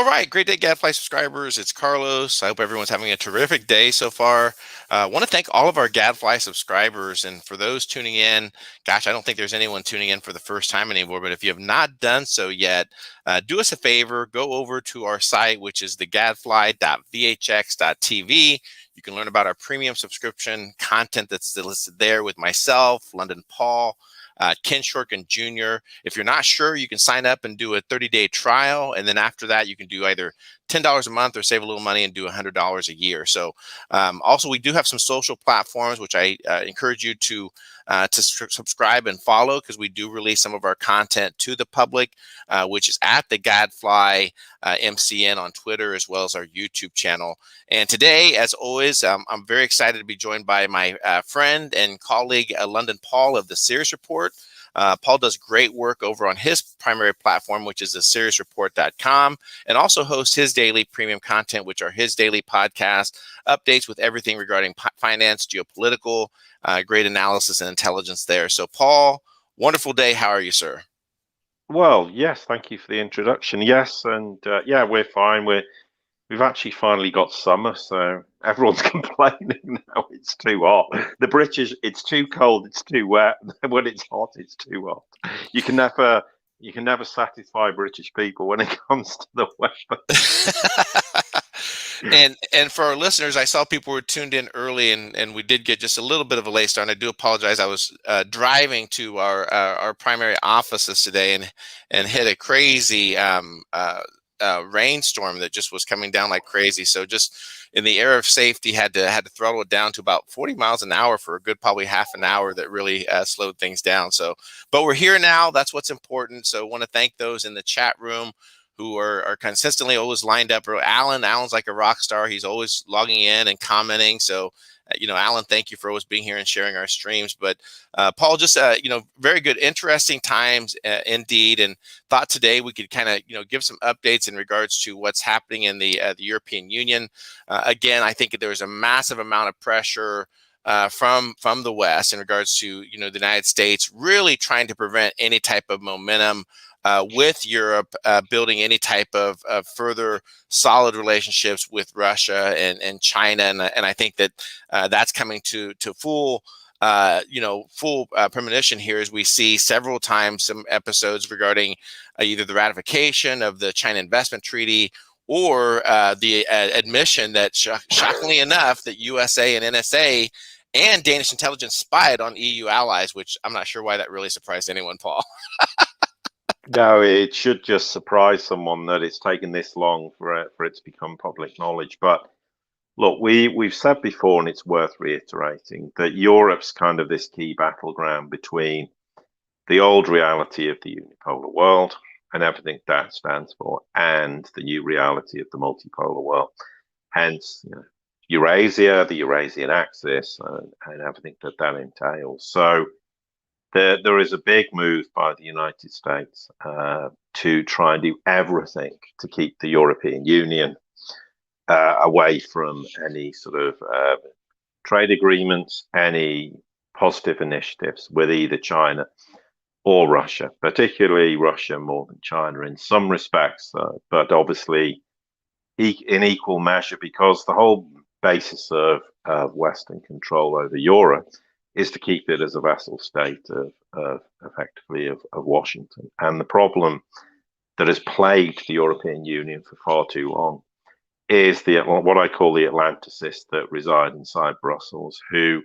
All right, great day, GADFLY subscribers. It's Carlos. I hope everyone's having a terrific day so far. I want to thank all of our GADFLY subscribers, and for those tuning in, gosh, I don't think there's anyone tuning in for the first time anymore, but if you have not done so yet, do us a favor, go over to our site, which is the gadfly.vhx.tv. You can learn about our premium subscription content that's listed there with myself, London Paul, Ken Shorkin Jr. If you're not sure, you can sign up and do a 30-day trial. And then after that, you can do either $10 a month or save a little money and do $100 a year. So also, we do have some social platforms, which I encourage you to subscribe and follow, because we do release some of our content to the public, which is at the GADFLY MCN on Twitter, as well as our YouTube channel. And today, as always, I'm very excited to be joined by my friend and colleague, London Paul of the Sirius Report. Paul does great work over on his primary platform, which is the SiriusReport.com, and also hosts his daily premium content, which are his daily podcast updates with everything regarding finance, geopolitical, great analysis and intelligence there. So, Paul, wonderful day. How are you, sir? Well, yes, thank you for the introduction. Yes, and yeah, we're fine. We've actually finally got summer, so everyone's complaining now it's too hot. The British, it's too cold, it's too wet. When it's hot, it's too hot. You can never satisfy British people when it comes to the weather. And for our listeners, I saw people were tuned in early, and we did get just a little bit of a late start. And I do apologize. I was driving to our primary offices today and hit a crazy rainstorm that just was coming down like crazy. So just in the air of safety, had to throttle it down to about 40 miles an hour for a good probably half an hour. That really slowed things down. So, but we're here now. That's what's important. So I want to thank those in the chat room who are consistently always lined up. Alan's like a rock star. He's always logging in and commenting. So, Alan, thank you for always being here and sharing our streams. But Paul, just, very good, interesting times indeed. And thought today we could kind of, give some updates in regards to what's happening in the European Union. Again, I think there's a massive amount of pressure from the West in regards to, the United States really trying to prevent any type of momentum with Europe building any type of further solid relationships with Russia and China, and I think that that's coming to full premonition here, as we see several times some episodes regarding either the ratification of the China Investment Treaty or the admission that, shockingly enough, that USA and NSA and Danish intelligence spied on EU allies, which I'm not sure why that really surprised anyone, Paul. No, it should just surprise someone that it's taken this long for it to become public knowledge. But look, we've said before, and it's worth reiterating, that Europe's kind of this key battleground between the old reality of the unipolar world and everything that stands for, and the new reality of the multipolar world. Hence, Eurasia, the Eurasian axis, and everything that entails. So there is a big move by the United States to try and do everything to keep the European Union away from any sort of trade agreements, any positive initiatives with either China or Russia, particularly Russia more than China in some respects, but obviously in equal measure, because the whole basis of Western control over Europe is to keep it as a vassal state of effectively of Washington. And the problem that has plagued the European Union for far too long is what I call the Atlanticists that reside inside Brussels, who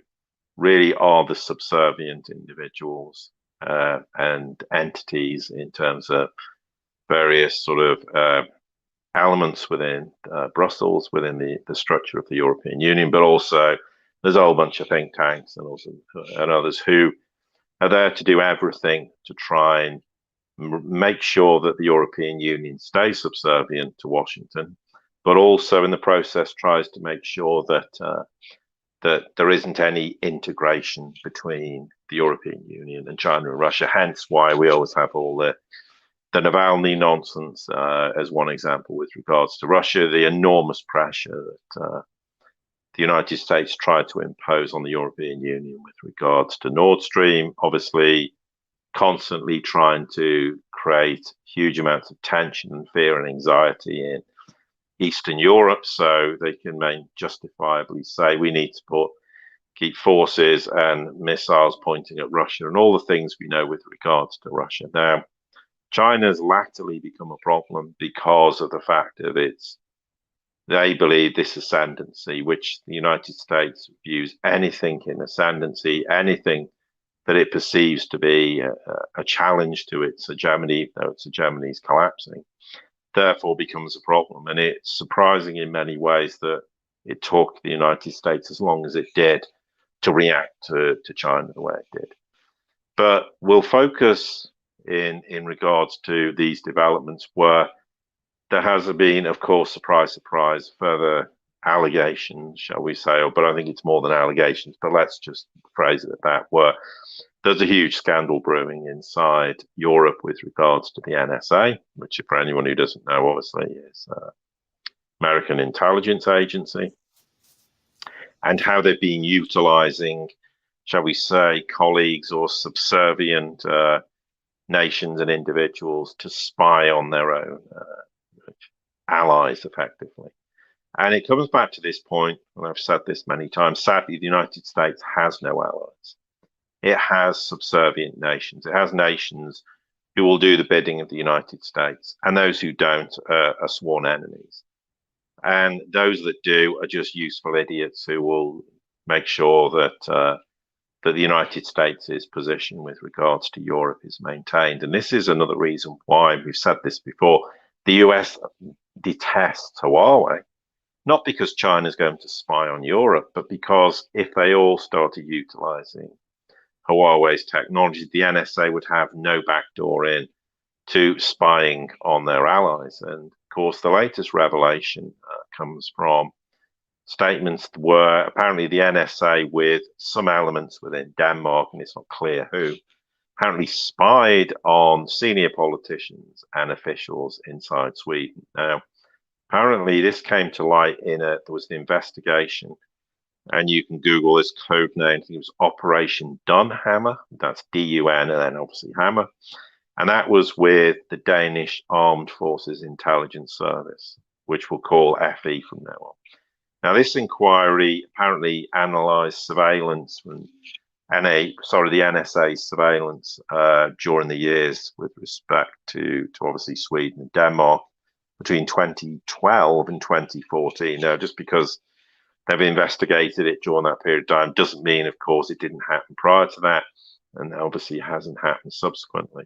really are the subservient individuals and entities in terms of various sort of elements within Brussels, within the structure of the European Union, but also there's a whole bunch of think tanks and others who are there to do everything to try and make sure that the European Union stays subservient to Washington, but also in the process tries to make sure that there isn't any integration between the European Union and China and Russia. Hence why we always have all the Navalny nonsense as one example with regards to Russia, the enormous pressure that the United States tried to impose on the European Union with regards to Nord Stream, obviously constantly trying to create huge amounts of tension and fear and anxiety in Eastern Europe, so they can justifiably say we need to keep forces and missiles pointing at Russia and all the things we know with regards to Russia. Now, China's latterly become a problem because of the fact of they believe this ascendancy, which the United States views anything in ascendancy, anything that it perceives to be a challenge to its hegemony, though its hegemony is collapsing, therefore becomes a problem. And it's surprising in many ways that it took the United States as long as it did to react to China the way it did. But we'll focus in regards to these developments where there has been, of course, surprise, surprise, further allegations, shall we say, but I think it's more than allegations, but let's just phrase it at that, where there's a huge scandal brewing inside Europe with regards to the NSA, which, for anyone who doesn't know, obviously is American intelligence agency, and how they've been utilizing, shall we say, colleagues or subservient nations and individuals to spy on their own allies, effectively. And it comes back to this point, and I've said this many times, sadly, the United States has no allies. It has subservient nations. It has nations who will do the bidding of the United States, and those who don't are sworn enemies. And those that do are just useful idiots who will make sure that that the United States' position with regards to Europe is maintained. And this is another reason why, we've said this before, the US detests Huawei, not because China's going to spy on Europe, but because if they all started utilizing Huawei's technology, the NSA would have no backdoor in to spying on their allies. And of course, the latest revelation comes from statements where apparently the NSA, with some elements within Denmark, and it's not clear who, apparently spied on senior politicians and officials inside Sweden. Now, apparently this came to light there was an investigation, and you can Google this code name. I think it was Operation Dunhammer. That's D-U-N and then obviously Hammer. And that was with the Danish Armed Forces Intelligence Service, which we'll call FE from now on. Now, this inquiry apparently analysed surveillance from the NSA surveillance during the years with respect to obviously Sweden and Denmark between 2012 and 2014. Now, just because they've investigated it during that period of time doesn't mean, of course, it didn't happen prior to that, and obviously hasn't happened subsequently.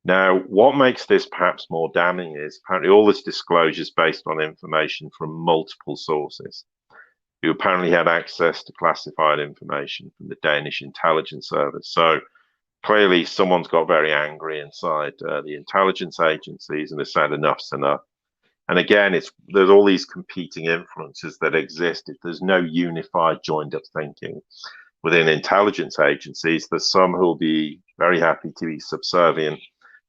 Now, what makes this perhaps more damning is apparently all this disclosure is based on information from multiple sources who apparently had access to classified information from the Danish intelligence service. So clearly someone's got very angry inside the intelligence agencies and they said enough's enough. And again, there's all these competing influences that exist. If there's no unified, joined up thinking within intelligence agencies, there's some who'll be very happy to be subservient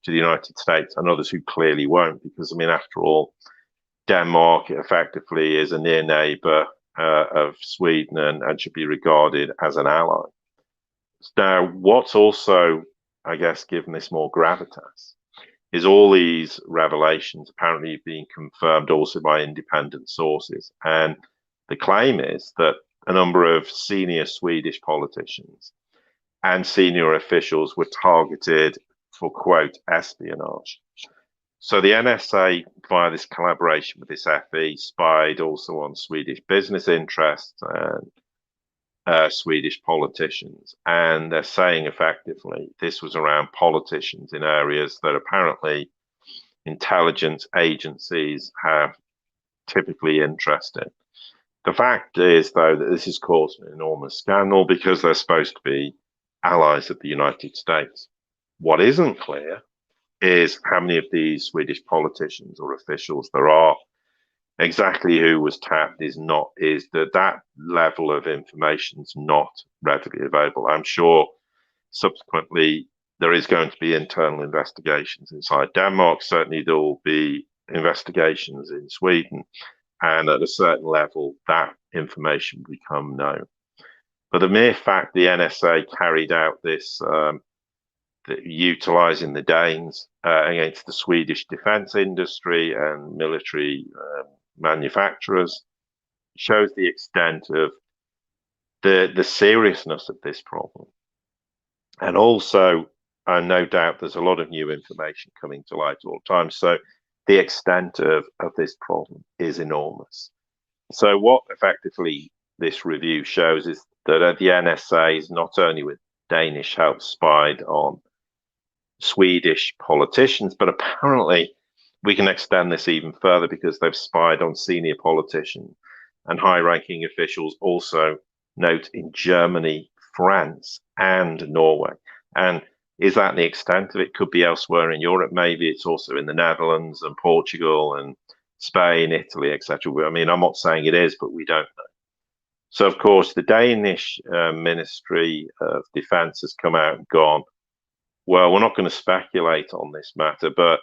to the United States and others who clearly won't, because, I mean, after all, Denmark effectively is a near neighbor of Sweden and should be regarded as an ally. Now, what's also, I guess, given this more gravitas is all these revelations apparently being confirmed also by independent sources. And the claim is that a number of senior Swedish politicians and senior officials were targeted for, quote, espionage. So the NSA, via this collaboration with this FE, spied also on Swedish business interests and Swedish politicians. And they're saying effectively this was around politicians in areas that apparently intelligence agencies have typically interest in. The fact is, though, that this has caused an enormous scandal because they're supposed to be allies of the United States. What isn't clear is how many of these Swedish politicians or officials there are. Exactly who was tapped is that level of information is not readily available. I'm sure subsequently there is going to be internal investigations inside Denmark. Certainly there will be investigations in Sweden, and at a certain level that information will become known. But the mere fact the NSA carried out this utilizing the Danes against the Swedish defense industry and military manufacturers shows the extent of the seriousness of this problem. And also, no doubt there's a lot of new information coming to light all the time. So the extent of this problem is enormous. So what effectively this review shows is that the NSA is not only with Danish help spied on Swedish politicians, but apparently we can extend this even further because they've spied on senior politicians and high-ranking officials also, note, in Germany, France, and Norway. And is that the extent of it? Could be elsewhere in Europe. Maybe it's also in the Netherlands and Portugal and Spain, Italy, etc. I mean, I'm not saying it is, but we don't know. So, of course, the Danish Ministry of Defense has come out and gone, well, we're not going to speculate on this matter, but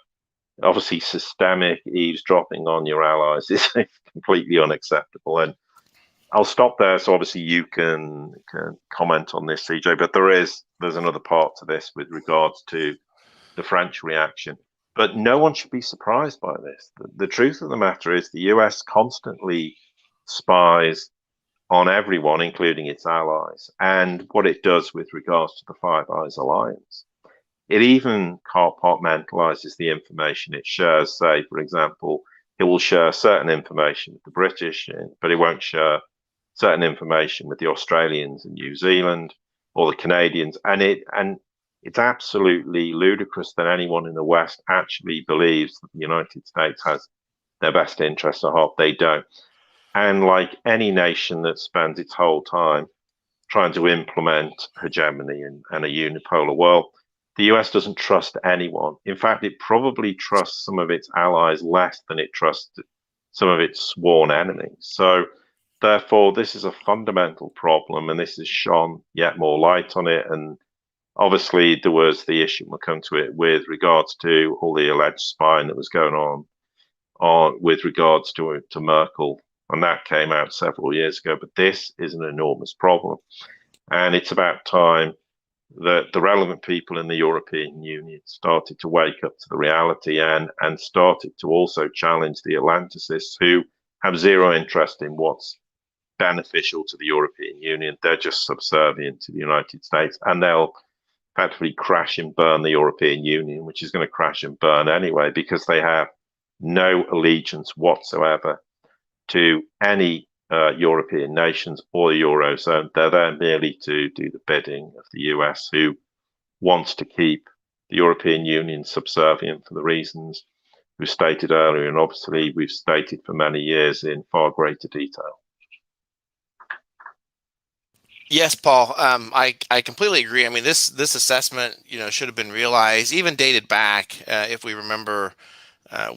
obviously systemic eavesdropping on your allies is completely unacceptable. And I'll stop there. So obviously you can comment on this, CJ, but there's another part to this with regards to the French reaction. But no one should be surprised by this. The truth of the matter is the US constantly spies on everyone, including its allies, and what it does with regards to the Five Eyes alliance. It even compartmentalizes the information it shares. Say, for example, it will share certain information with the British, but it won't share certain information with the Australians and New Zealand or the Canadians. And it's absolutely ludicrous that anyone in the West actually believes that the United States has their best interests at heart. They don't. And like any nation that spends its whole time trying to implement hegemony and a unipolar world, the US doesn't trust anyone. In fact, it probably trusts some of its allies less than it trusts some of its sworn enemies. So therefore, this is a fundamental problem, and this has shone yet more light on it. And obviously, there was the issue, we'll come to it, with regards to all the alleged spying that was going on with regards to Merkel. And that came out several years ago. But this is an enormous problem. And it's about time that the relevant people in the European Union started to wake up to the reality and started to also challenge the Atlanticists who have zero interest in what's beneficial to the European Union. They're just subservient to the United States, and they'll effectively crash and burn the European Union, which is going to crash and burn anyway, because they have no allegiance whatsoever to any European nations or the Eurozone. They're there merely to do the bidding of the US, who wants to keep the European Union subservient for the reasons we stated earlier, and obviously we've stated for many years in far greater detail. Yes, Paul. I completely agree. I mean, this assessment, should have been realized, even dated back, if we remember,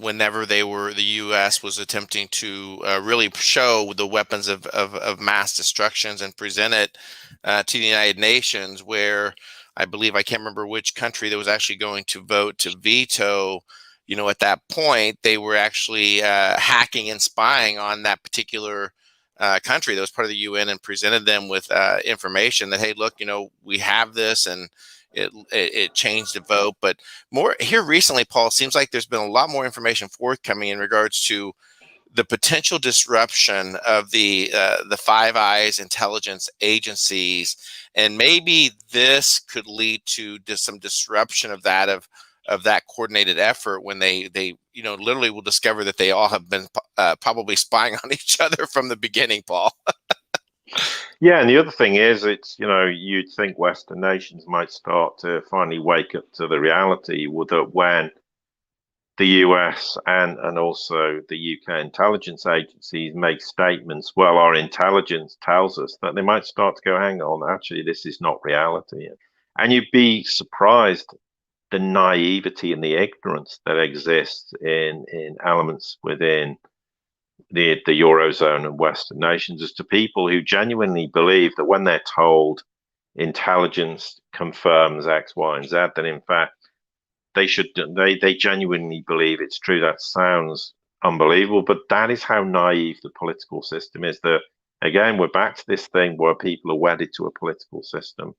whenever the U.S. was attempting to really show the weapons of mass destructions and present it to the United Nations, where I believe, I can't remember which country that was actually going to vote to veto. At that point, they were actually hacking and spying on that particular country that was part of the UN, and presented them with information that, hey, look, we have this, and it changed the vote. But more here recently, Paul, it seems like there's been a lot more information forthcoming in regards to the potential disruption of the Five Eyes intelligence agencies, and maybe this could lead to some disruption of that coordinated effort when they literally will discover that they all have been probably spying on each other from the beginning, Paul. Yeah, and the other thing is, it's, you'd think Western nations might start to finally wake up to the reality that when the US and also the UK intelligence agencies make statements, well, our intelligence tells us, that they might start to go, hang on, actually, this is not reality. And you'd be surprised the naivety and the ignorance that exists in elements within the Eurozone and Western nations, as to people who genuinely believe that when they're told intelligence confirms X, Y, and Z, then in fact they genuinely believe it's true. That sounds unbelievable, but that is how naive the political system is. That, again, we're back to this thing where people are wedded to a political system.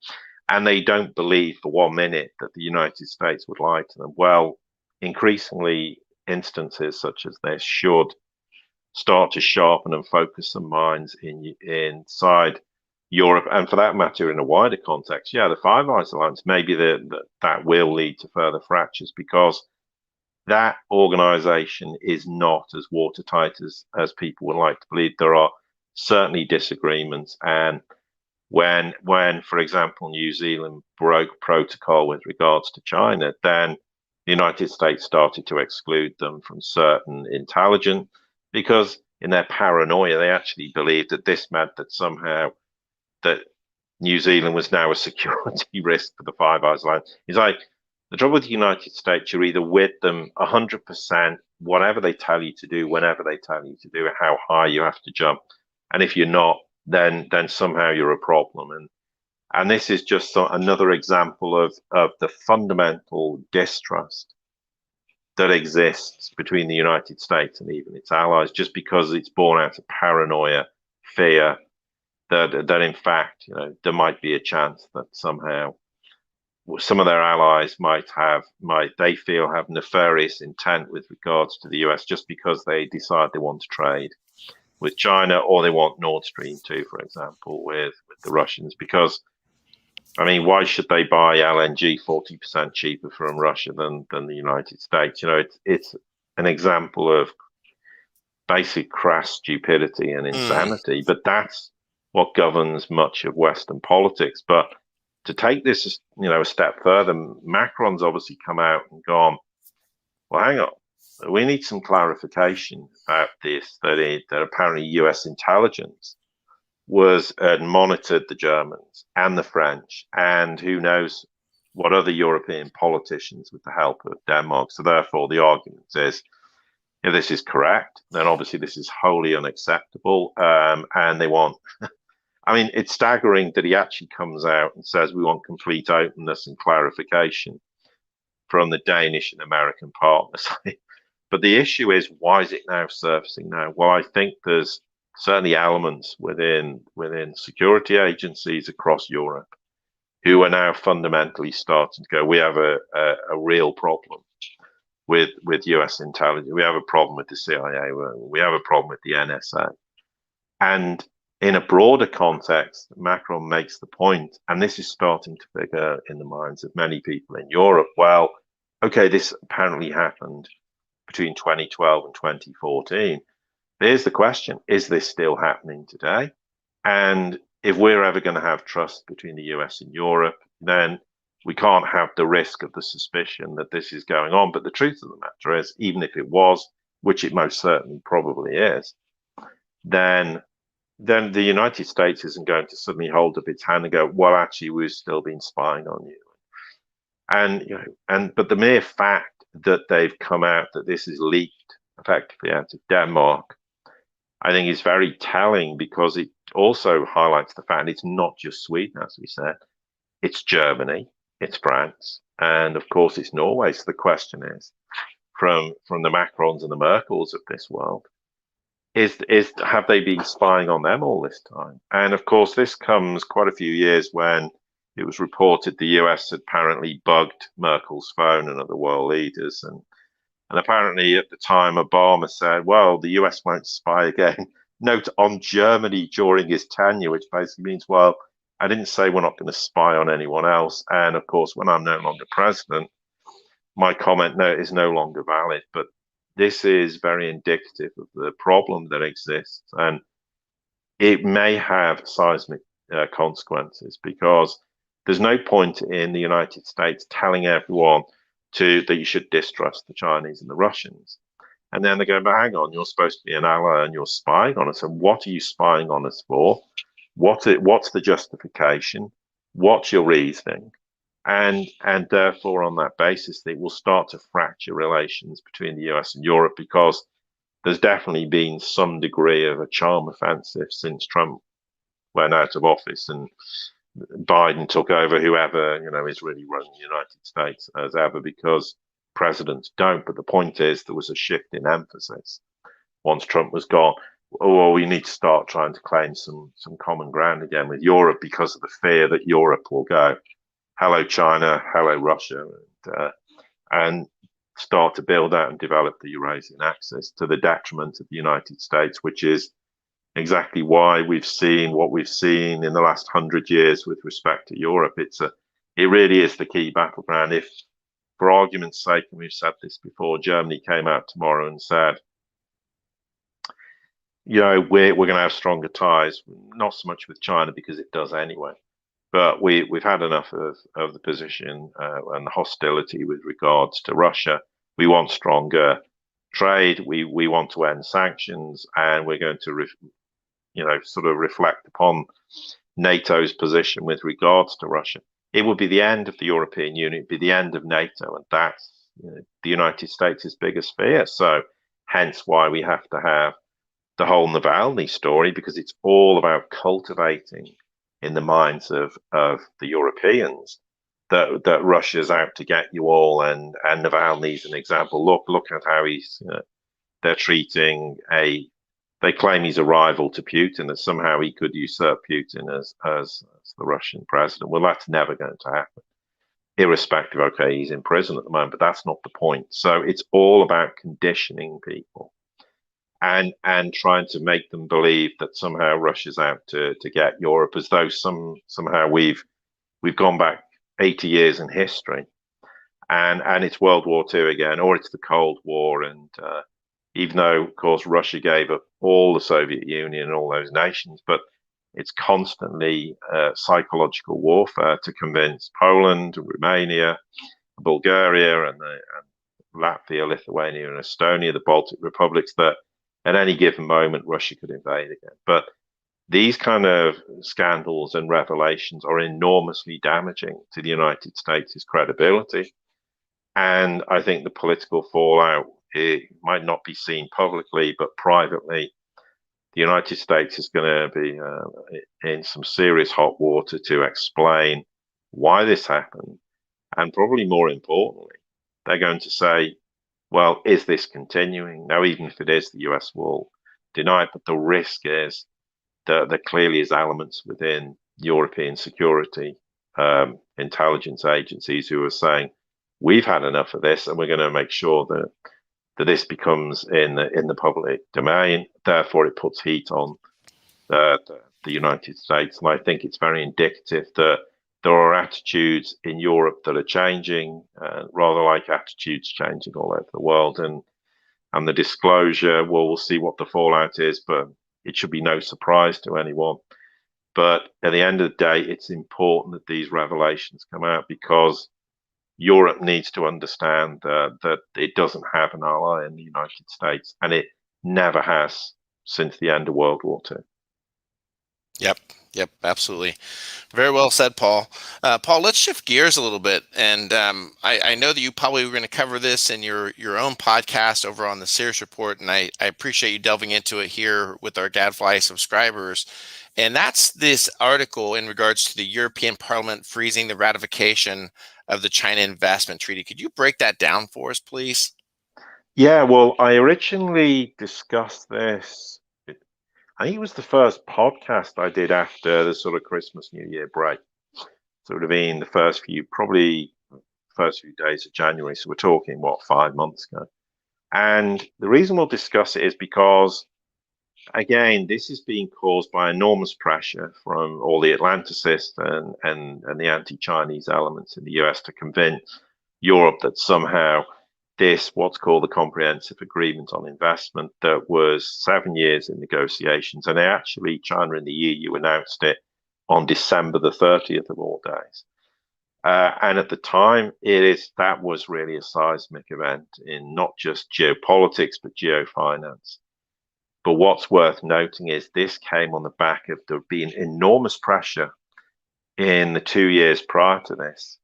and they don't believe for 1 minute that the United States would lie to them. Well, increasingly, instances such as this should start to sharpen and focus some minds inside Europe, and for that matter, in a wider context. Yeah, the Five Eyes Alliance, maybe that will lead to further fractures, because that organization is not as watertight as people would like to believe. There are certainly disagreements, and when, for example, New Zealand broke protocol with regards to China, then the United States started to exclude them from certain intelligence, because in their paranoia, they actually believed that this meant that somehow that New Zealand was now a security risk for the Five Eyes Alliance. It's like, the trouble with the United States, you're either with them 100%, whatever they tell you to do, whenever they tell you to do it, how high you have to jump. And if you're not, then somehow you're a problem. And this is just another example of the fundamental distrust that exists between the United States and even its allies, just because it's born out of paranoia, fear, that in fact, there might be a chance that somehow some of their allies might they feel have nefarious intent with regards to the US, just because they decide they want to trade with China, or they want Nord Stream 2, for example, with the Russians. Because, I mean, why should they buy LNG 40% cheaper from Russia than the United States? It's an example of basic crass stupidity and insanity, but that's what governs much of Western politics. But to take this, a step further, Macron's obviously come out and gone, well, hang on, we need some clarification about this, that apparently US intelligence had monitored the Germans and the French, and who knows what other European politicians with the help of Denmark. So therefore, the argument is, if this is correct, then obviously this is wholly unacceptable, and they want... I mean, it's staggering that he actually comes out and says we want complete openness and clarification from the Danish and American partners. But the issue is, why is it now surfacing now? Well, I think there's certainly elements within security agencies across Europe who are now fundamentally starting to go, we have a real problem with US intelligence. We have a problem with the CIA. We have a problem with the NSA. And in a broader context, Macron makes the point, and this is starting to figure in the minds of many people in Europe, well, okay, this apparently happened between 2012 and 2014. Here's the question, is this still happening today? And if we're ever going to have trust between the US and Europe, then we can't have the risk of the suspicion that this is going on. But the truth of the matter is, even if it was, which it most certainly probably is, then the United States isn't going to suddenly hold up its hand and go, well, actually, we've still been spying on you. But the mere fact that they've come out that this is leaked effectively out of Denmark, I think is very telling, because it also highlights the fact it's not just Sweden, as we said, it's Germany, it's France, and of course it's Norway. So the question is, from the Macrons and the Merkels of this world, have they been spying on them all this time? And of course, this comes quite a few years when it was reported the US had apparently bugged Merkel's phone and other world leaders. And apparently at the time, Obama said, well, the US won't spy again. Note on Germany during his tenure, which basically means, well, I didn't say we're not going to spy on anyone else. And of course, when I'm no longer president, my comment is no longer valid. But this is very indicative of the problem that exists, and it may have seismic consequences, because there's no point in the United States telling everyone that you should distrust the Chinese and the Russians. And then they go, but hang on, you're supposed to be an ally and you're spying on us. And what are you spying on us for? What's the justification? What's your reasoning? And therefore, on that basis, they will start to fracture relations between the US and Europe, because there's definitely been some degree of a charm offensive since Trump went out of office and Biden took over, whoever, is really running the United States as ever, because presidents don't. But the point is, there was a shift in emphasis once Trump was gone. Oh, well, we need to start trying to claim some common ground again with Europe, because of the fear that Europe will go, hello China, hello Russia, and start to build out and develop the Eurasian axis to the detriment of the United States, which is exactly why we've seen what we've seen in the last 100 years with respect to Europe. It really is the key battleground. If, for argument's sake, and we've said this before, Germany came out tomorrow and said, we're going to have stronger ties, not so much with China because it does anyway, but we've had enough of the position and the hostility with regards to Russia. We want stronger trade. We want to end sanctions, and we're going to sort of reflect upon NATO's position with regards to Russia. It would be the end of the European Union, it'd be the end of NATO, and that's the United States' biggest fear. So hence why we have to have the whole Navalny story, because it's all about cultivating in the minds of the Europeans that Russia's out to get you all, and Navalny's an example. Look at how they're treating they claim he's a rival to Putin, that somehow he could usurp Putin as the Russian president. Well, that's never going to happen. Irrespective, okay, he's in prison at the moment, but that's not the point. So it's all about conditioning people and trying to make them believe that somehow Russia's out to get Europe, as though somehow we've gone back 80 years in history, and it's World War II again, or it's the Cold War. And even though, of course, Russia gave up all the Soviet Union and all those nations, but it's constantly psychological warfare to convince Poland, Romania, Bulgaria, and Latvia, Lithuania, and Estonia, the Baltic republics, that at any given moment Russia could invade again. But these kind of scandals and revelations are enormously damaging to the United States' credibility. And I think the political fallout, it might not be seen publicly, but privately, the United States is going to be in some serious hot water to explain why this happened. And probably more importantly, they're going to say, well, is this continuing? Now, even if it is, the US will deny it, but the risk is that there clearly is elements within European security intelligence agencies who are saying, we've had enough of this, and we're going to make sure that this becomes in the public domain. Therefore, it puts heat on the United States. And I think it's very indicative that there are attitudes in Europe that are changing, rather like attitudes changing all over the world. And the disclosure, well, we'll see what the fallout is, but it should be no surprise to anyone. But at the end of the day, it's important that these revelations come out, because Europe needs to understand that it doesn't have an ally in the United States, and it never has since the end of World War II. Yep, absolutely. Very well said, Paul. Paul, let's shift gears a little bit. And I know that you probably were going to cover this in your own podcast over on the Sears Report, and I appreciate you delving into it here with our GADFLY subscribers. And that's this article in regards to the European Parliament freezing the ratification of the China Investment Treaty. Could you break that down for us, please? Yeah, well, I originally discussed this. I think it was the first podcast I did after the sort of Christmas, New Year break. So it would have been the first few days of January. So we're talking, 5 months ago. And the reason we'll discuss it is because, again, this is being caused by enormous pressure from all the Atlanticists and the anti-Chinese elements in the US to convince Europe that somehow this, what's called the Comprehensive Agreement on Investment, that was 7 years in negotiations, and actually China and the EU announced it on December the 30th of all days. And at the time, that was really a seismic event in not just geopolitics, but geofinance. But what's worth noting is this came on the back of there being enormous pressure in the 2 years prior to this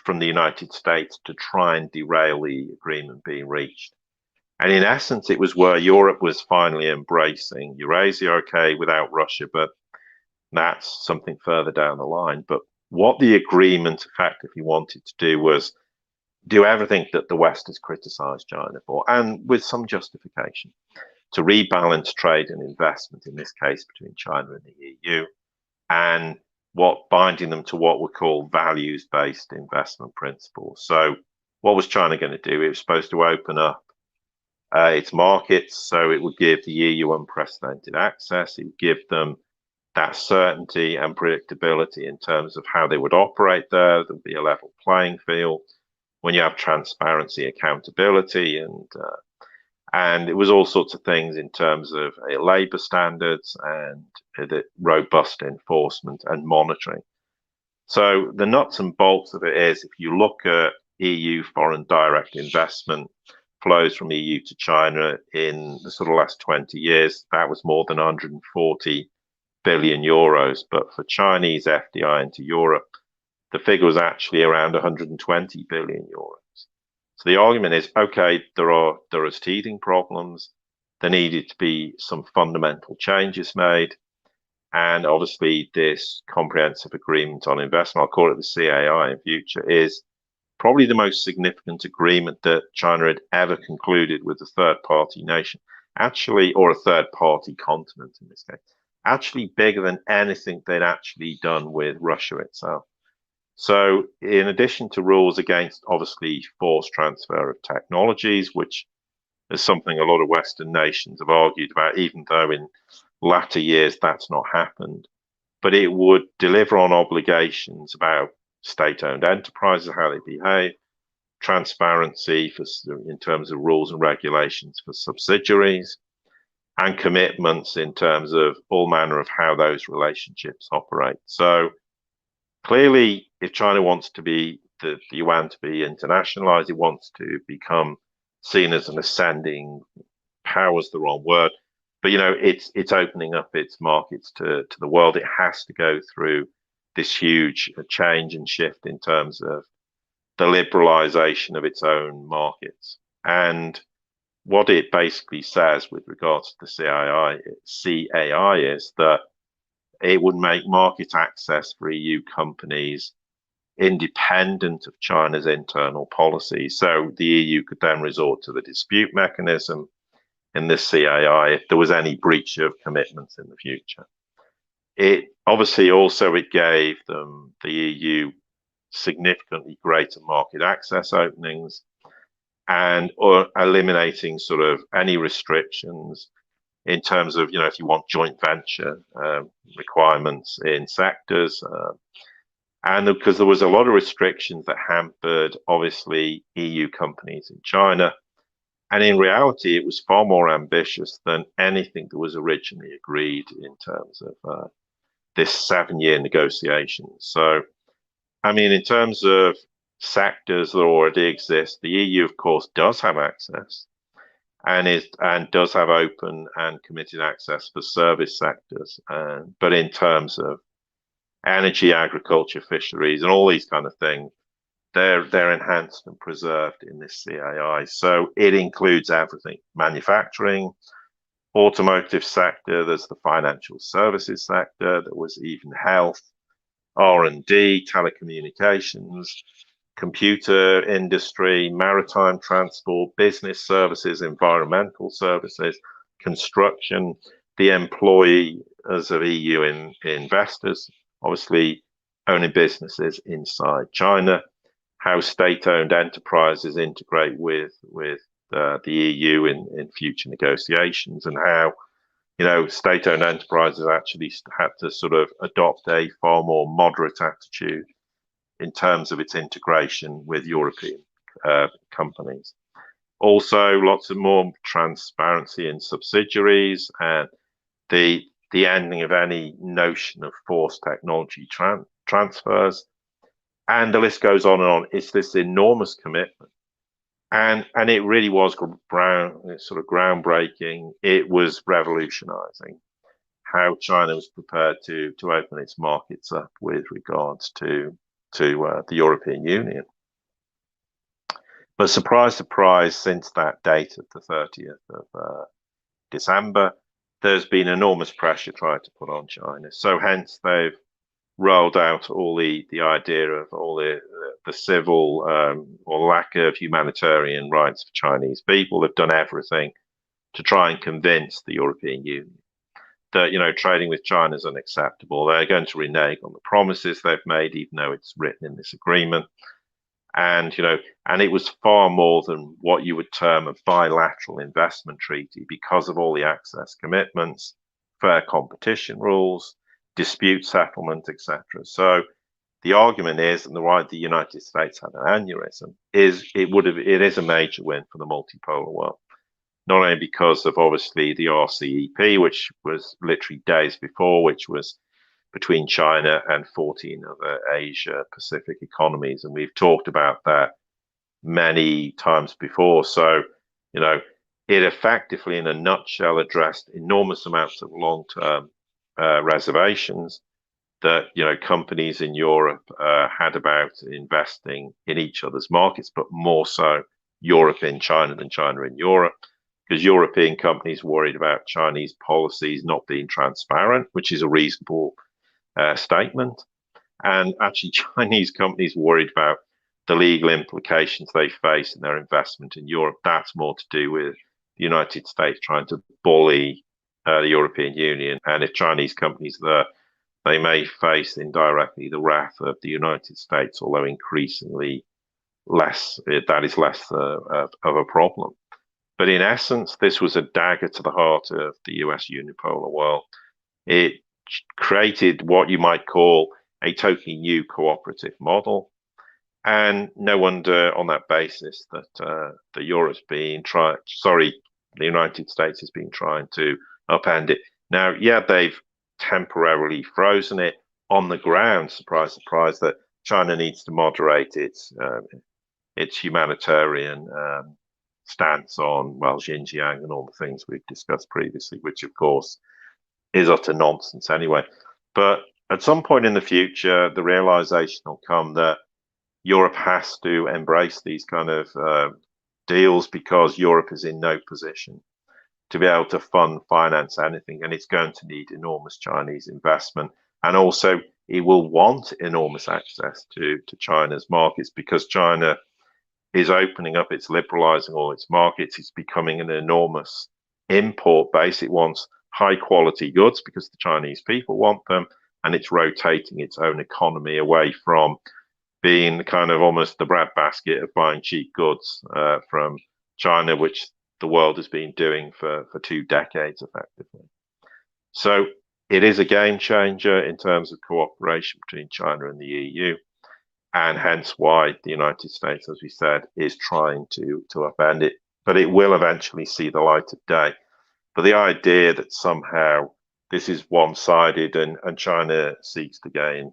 from the United States to try and derail the agreement being reached. And in essence, it was where Europe was finally embracing Eurasia, okay, without Russia, but that's something further down the line. But what the agreement effectively wanted to do was do everything that the West has criticized China for, and with some justification, to rebalance trade and investment, in this case between China and the EU, and binding them to what were called values-based investment principles. So what was China going to do? It was supposed to open up its markets, so it would give the EU unprecedented access. It would give them that certainty and predictability in terms of how they would operate there. There would be a level playing field when you have transparency, accountability, and it was all sorts of things in terms of labour standards and the robust enforcement and monitoring. So the nuts and bolts of it is, if you look at EU foreign direct investment flows from EU to China in the sort of last 20 years, that was more than 140 billion euros. But for Chinese FDI into Europe, the figure was actually around 120 billion euros. So the argument is, okay, there are teething problems. There needed to be some fundamental changes made. And obviously this comprehensive agreement on investment, I'll call it the CAI in future, is probably the most significant agreement that China had ever concluded with a third party nation, actually, or a third party continent in this case, actually bigger than anything they'd actually done with Russia itself. So in addition to rules against obviously forced transfer of technologies, which is something a lot of Western nations have argued about, even though in latter years that's not happened, but it would deliver on obligations about state-owned enterprises, how they behave, transparency in terms of rules and regulations for subsidiaries, and commitments in terms of all manner of how those relationships operate. So clearly, if China wants to be the yuan to be internationalized, it wants to become seen as an ascending power is the wrong word, but it's opening up its markets to the world. It has to go through this huge change and shift in terms of the liberalization of its own markets. And what it basically says with regards to the CAI is that it would make market access for EU companies independent of China's internal policy. So the EU could then resort to the dispute mechanism in the CAI if there was any breach of commitments in the future. It obviously also it gave them, the EU, significantly greater market access openings or eliminating sort of any restrictions in terms of, if you want joint venture requirements in sectors. And because there was a lot of restrictions that hampered, obviously, EU companies in China. And in reality, it was far more ambitious than anything that was originally agreed in terms of this 7-year negotiation. So, I mean, in terms of sectors that already exist, the EU, of course, does have access and does have open and committed access for service sectors. But in terms of energy, agriculture, fisheries, and all these kind of things, they're enhanced and preserved in this CAI. So it includes everything: manufacturing, automotive sector, there's the financial services sector, there was even health, R&D, telecommunications, computer industry, maritime transport, business services, environmental services, construction, the employees of EU investors, obviously owning businesses inside China, how state-owned enterprises integrate with the EU in future negotiations, and how state-owned enterprises actually had to sort of adopt a far more moderate attitude in terms of its integration with European companies. Also, lots of more transparency in subsidiaries and the ending of any notion of forced technology transfers. And the list goes on and on. It's this enormous commitment. And it really was sort of groundbreaking. It was revolutionizing how China was prepared to open its markets up with regards to the European Union. But surprise, surprise, since that date of the 30th of December, there's been enormous pressure tried to put on China. So hence they've rolled out all the idea of all the civil or lack of humanitarian rights for Chinese people. They've done everything to try and convince the European Union that, trading with China is unacceptable. They're going to renege on the promises they've made, even though it's written in this agreement. And, and it was far more than what you would term a bilateral investment treaty because of all the access commitments, fair competition rules, dispute settlement, etc. So the argument is, and the why the United States had an aneurysm, is it is a major win for the multipolar world. Not only because of obviously the RCEP, which was literally days before, which was between China and 14 other Asia Pacific economies. And we've talked about that many times before. So, it effectively, in a nutshell, addressed enormous amounts of long-term reservations that, companies in Europe had about investing in each other's markets, but more so Europe in China than China in Europe, because European companies worried about Chinese policies not being transparent, which is a reasonable statement. And actually, Chinese companies worried about the legal implications they face in their investment in Europe. That's more to do with the United States trying to bully the European Union. And if Chinese companies are there, they may face indirectly the wrath of the United States, although increasingly that is less of a problem. But in essence, this was a dagger to the heart of the US unipolar world. It created what you might call a totally new cooperative model. And no wonder on that basis that the United States has been trying to upend it. Now, yeah, they've temporarily frozen it on the ground. Surprise, surprise, that China needs to moderate its humanitarian stance on, Xinjiang and all the things we've discussed previously, which of course is utter nonsense anyway. But at some point in the future, the realization will come that Europe has to embrace these kind of deals because Europe is in no position to be able to finance anything, and it's going to need enormous Chinese investment. And also, it will want enormous access to China's markets because China is opening up, it's liberalizing all its markets, it's becoming an enormous import base. It wants high quality goods because the Chinese people want them, and it's rotating its own economy away from being kind of almost the breadbasket of buying cheap goods from China, which the world has been doing for 2 decades effectively. So it is a game changer in terms of cooperation between China and the EU. And hence why the United States, as we said, is trying to upend it. But it will eventually see the light of day. But the idea that somehow this is one-sided and China seeks to gain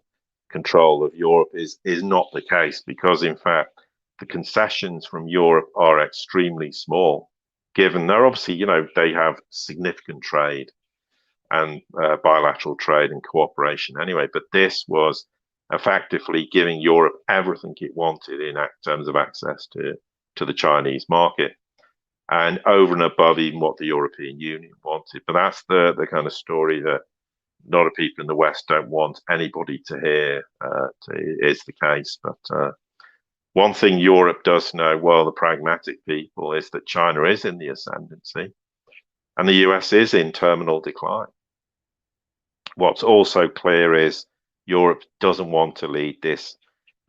control of Europe is not the case, because in fact the concessions from Europe are extremely small, given they're obviously, they have significant trade and bilateral trade and cooperation anyway. But this was effectively giving Europe everything it wanted in terms of access to the Chinese market, and over and above even what the European Union wanted. But that's the kind of story that a lot of people in the West don't want anybody to hear. Is the case. But one thing Europe does know, well, the pragmatic people, is that China is in the ascendancy and the US is in terminal decline. What's also clear is Europe doesn't want to lead this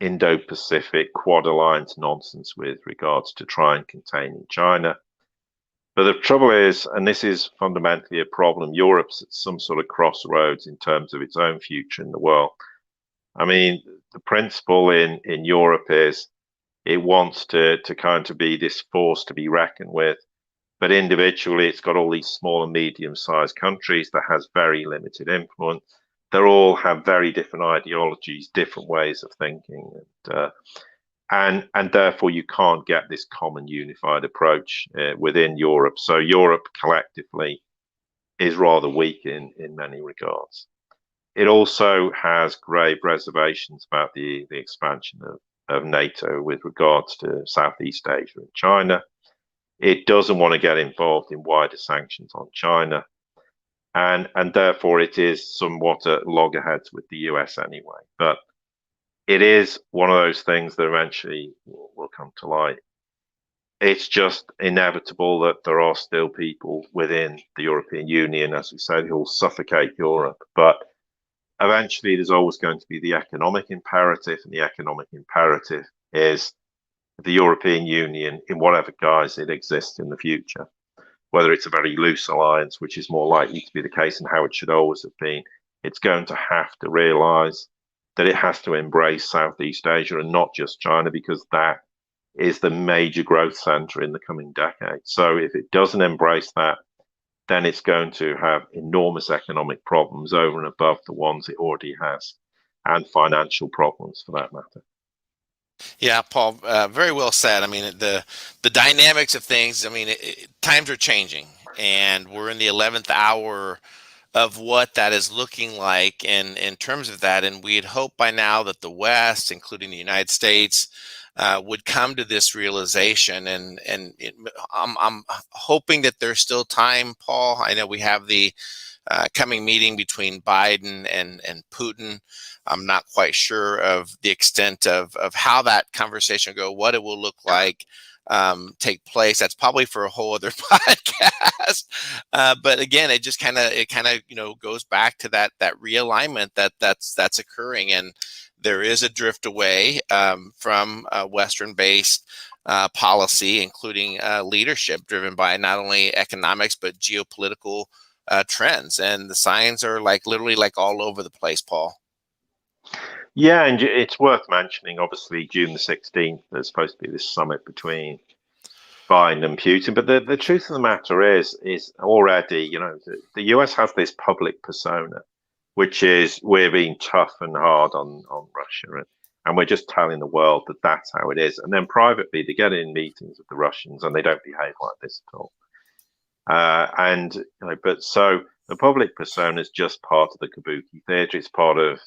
Indo-Pacific Quad Alliance nonsense with regards to trying containing China. But the trouble is, and this is fundamentally a problem, Europe's at some sort of crossroads in terms of its own future in the world. I mean, the principle in Europe is it wants to kind of be this force to be reckoned with. But individually, it's got all these small and medium-sized countries that has very limited influence. They all have very different ideologies, different ways of thinking, and therefore you can't get this common unified approach within Europe. So Europe collectively is rather weak in many regards. It also has grave reservations about the expansion of NATO with regards to Southeast Asia and China. It doesn't want to get involved in wider sanctions on China. And therefore it is somewhat at loggerheads with the US anyway. But it is one of those things that eventually will come to light. it's just inevitable that there are still people within the European Union, as we said, who will suffocate Europe. But eventually, there's always going to be the economic imperative, and the economic imperative is the European Union, in whatever guise it exists in the future, whether it's a very loose alliance, which is more likely to be the case and how it should always have been, it's going to have to realize that it has to embrace Southeast Asia and not just China, because that is the major growth center in the coming decade. So if it doesn't embrace that, then it's going to have enormous economic problems over and above the ones it already has, and financial problems for that matter. Yeah, Paul, very well said. I mean, the dynamics of things. I mean, times are changing, and we're in the 11th hour of what that is looking like in terms of that. And we had hoped by now that the West, including the United States, would come to this realization. I'm hoping that there's still time, Paul. I know we have the coming meeting between Biden and Putin. I'm not quite sure of the extent of how that conversation will go, what it will look like, take place. That's probably for a whole other podcast. But again, it just kind of goes back to that realignment that's occurring, and there is a drift away from Western-based policy, including leadership driven by not only economics but geopolitical trends, and the signs are literally all over the place, Paul. Yeah, and it's worth mentioning, obviously, June the 16th, there's supposed to be this summit between Biden and Putin. But the truth of the matter is already, the US has this public persona, which is we're being tough and hard on Russia. And we're just telling the world that that's how it is. And then privately, they get in meetings with the Russians and they don't behave like this at all. But so the public persona is just part of the kabuki theater. It's part of,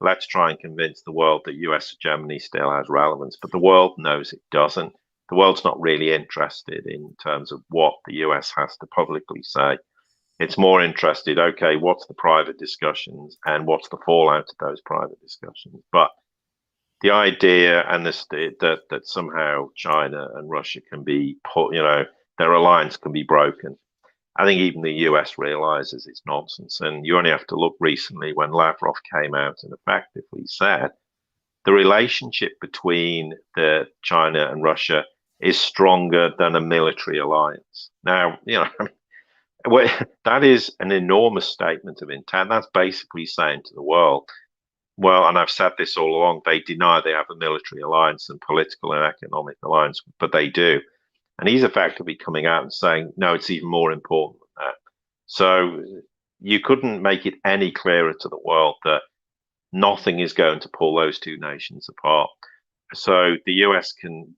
let's try and convince the world that US hegemony still has relevance, but the world knows it doesn't. The world's not really interested in terms of what the US has to publicly say. It's more interested, okay, what's the private discussions and what's the fallout of those private discussions? But the idea and that somehow China and Russia can be put, their alliance can be broken. I think even the US realizes it's nonsense. And you only have to look recently when Lavrov came out and effectively said the relationship between China and Russia is stronger than a military alliance. Now, that is an enormous statement of intent. That's basically saying to the world, well, and I've said this all along, they deny they have a military alliance and political and economic alliance, but they do. And he's effectively coming out and saying, no, it's even more important than that. So you couldn't make it any clearer to the world that nothing is going to pull those two nations apart. So the US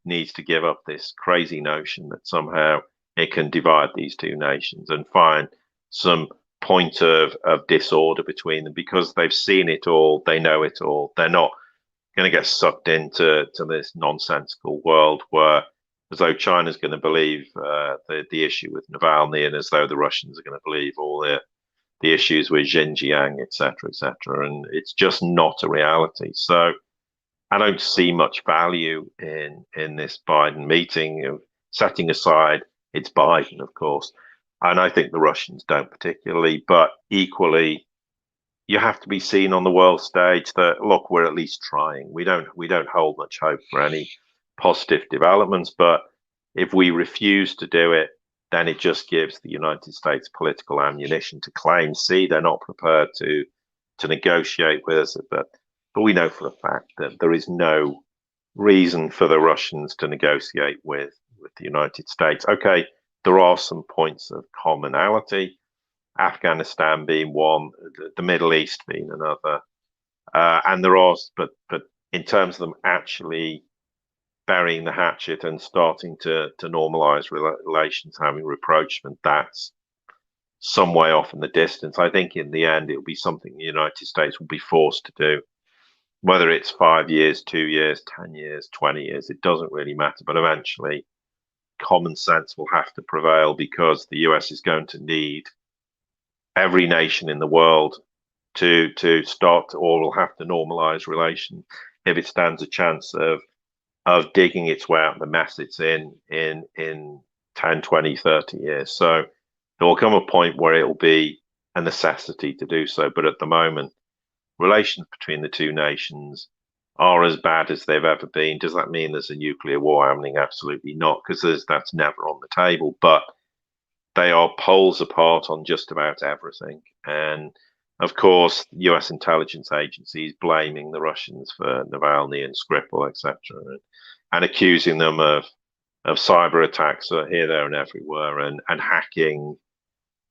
needs to give up this crazy notion that somehow it can divide these two nations and find some point of disorder between them, because they've seen it all, they know it all. They're not going to get sucked into this nonsensical world where, as though China's going to believe the issue with Navalny, and as though the Russians are going to believe all the issues with Xinjiang, etc., etc. And it's just not a reality. So I don't see much value in this Biden meeting, setting aside it's Biden, of course. And I think the Russians don't particularly, but equally, you have to be seen on the world stage that, look, we're at least trying. We don't hold much hope for any positive developments, but if we refuse to do it, then it just gives the United States political ammunition to claim, see, they're not prepared to negotiate with us. But we know for a fact that there is no reason for the Russians to negotiate with the United States. Okay, there are some points of commonality, Afghanistan being one, the Middle East being another, and there are, but in terms of them actually burying the hatchet and starting to normalize relations, having rapprochement, that's some way off in the distance. I think in the end, it'll be something the United States will be forced to do. Whether it's 5 years, 2 years, 10 years, 20 years, it doesn't really matter. But eventually, common sense will have to prevail, because the US is going to need every nation in the world to start, or will have to normalize relations if it stands a chance of of digging its way out of the mess it's in 10, 20, 30 years. So there will come a point where it will be a necessity to do so. But at the moment, relations between the two nations are as bad as they've ever been. Does that mean there's a nuclear war happening? Absolutely not, because that's never on the table. But they are poles apart on just about everything. And of course, US intelligence agencies blaming the Russians for Navalny and Skripal, etc., and accusing them of cyber attacks here, there, and everywhere, and hacking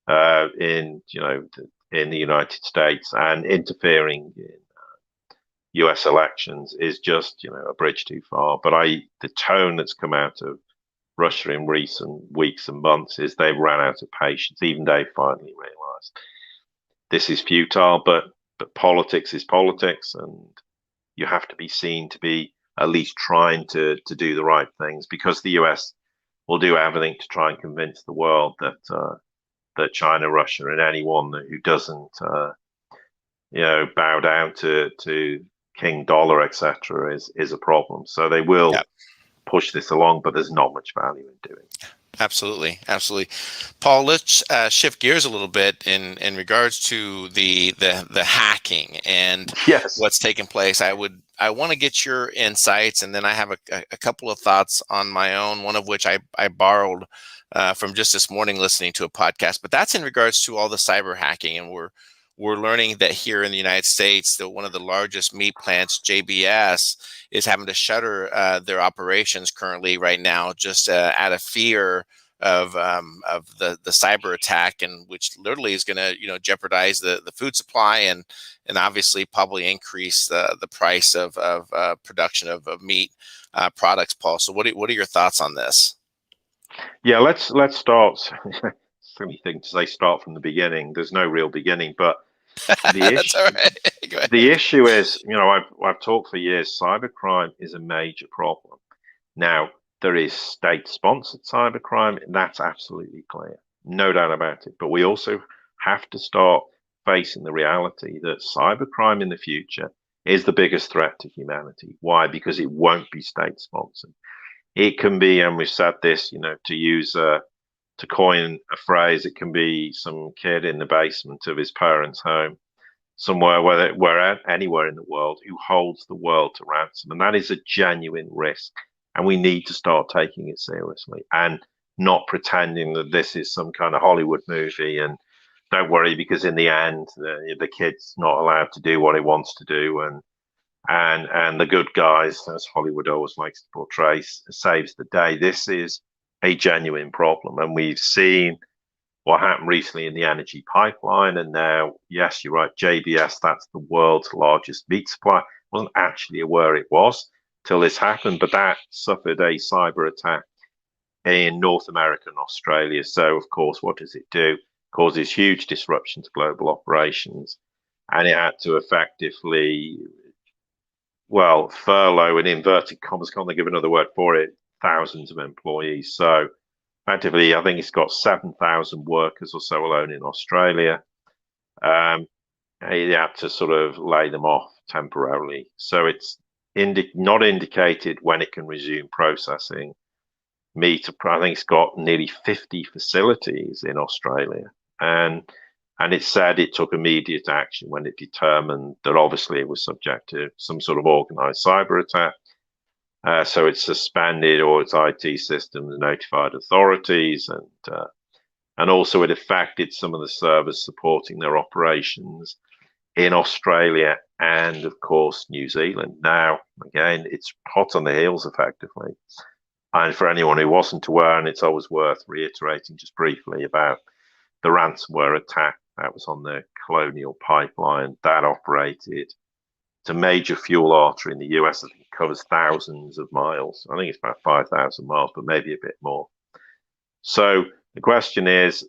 in the United States and interfering in US elections is just a bridge too far. But the tone that's come out of Russia in recent weeks and months is they've run out of patience. Even they finally realised this is futile, but politics is politics, and you have to be seen to be at least trying to do the right things, because the US will do everything to try and convince the world that China, Russia, and anyone who doesn't bow down to King Dollar, etc., is a problem. So they will push this along, but there's not much value in doing it. Absolutely, absolutely. Paul, let's shift gears a little bit in regards to the hacking and what's taking place. I want to get your insights, and then I have a couple of thoughts on my own, one of which I borrowed from just this morning listening to a podcast. But that's in regards to all the cyber hacking, and we're learning that here in the United States, that one of the largest meat plants, JBS, is having to shutter their operations currently right now, just out of fear of the cyber attack, and which literally is going to jeopardize the food supply and obviously probably increase the price of production of meat products. Paul, so what are your thoughts on this? Yeah, let's start. Silly thing to say, start from the beginning. There's no real beginning, but the issue, the issue is, I've talked for years, cybercrime is a major problem. Now, there is state-sponsored cybercrime, and that's absolutely clear, no doubt about it. But we also have to start facing the reality that cybercrime in the future is the biggest threat to humanity. Why? Because it won't be state-sponsored. It can be, and we've said this, to coin a phrase, it can be some kid in the basement of his parents' home, somewhere, anywhere in the world, who holds the world to ransom. And that is a genuine risk. And we need to start taking it seriously and not pretending that this is some kind of Hollywood movie. And don't worry, because in the end, the kid's not allowed to do what he wants to do. And the good guys, as Hollywood always likes to portray, saves the day. This is a genuine problem. And we've seen what happened recently in the energy pipeline. And now, yes, you're right, JBS, that's the world's largest meat supply. Wasn't actually aware it was till this happened, but that suffered a cyber attack in North America and Australia. So, of course, what does it do? It causes huge disruption to global operations. And it had to effectively, furlough, in inverted commas, can't think of another word for it, thousands of employees. So effectively, I think it's got 7,000 workers or so alone in Australia. He had to sort of lay them off temporarily. So it's not indicated when it can resume processing meat. I think it's got nearly 50 facilities in Australia. And it said it took immediate action when it determined that obviously it was subject to some sort of organized cyber attack. So it suspended all its IT systems, notified authorities, and also it affected some of the servers supporting their operations in Australia and, of course, New Zealand. Now, again, it's hot on the heels, effectively. And for anyone who wasn't aware, and it's always worth reiterating just briefly about the ransomware attack that was on the Colonial Pipeline that operated. It's a major fuel artery in the US. I think it covers thousands of miles. I think it's about 5,000 miles, but maybe a bit more. So the question is,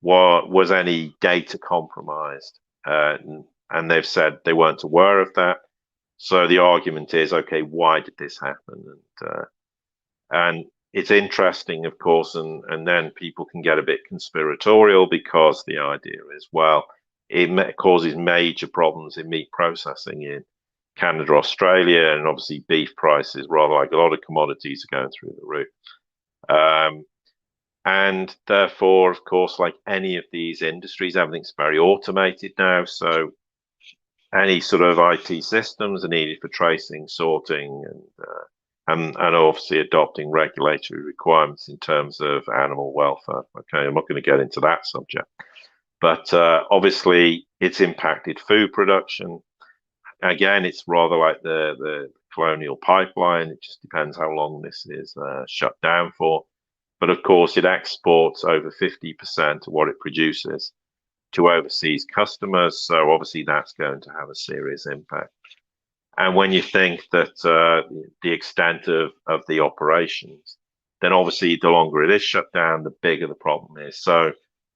was any data compromised? And they've said they weren't aware of that. So the argument is, okay, why did this happen? And it's interesting, of course, and then people can get a bit conspiratorial, because the idea is, it causes major problems in meat processing Canada, Australia, and obviously beef prices, rather like a lot of commodities, are going through the roof. And therefore, of course, like any of these industries, everything's very automated now. So any sort of IT systems are needed for tracing, sorting, and obviously adopting regulatory requirements in terms of animal welfare. Okay, I'm not going to get into that subject, but obviously it's impacted food production. Again, it's rather like the colonial pipeline. It just depends how long this is shut down for. But of course, it exports over 50% of what it produces to overseas customers. So obviously, that's going to have a serious impact. And when you think that the extent of the operations, then obviously the longer it is shut down, the bigger the problem is. So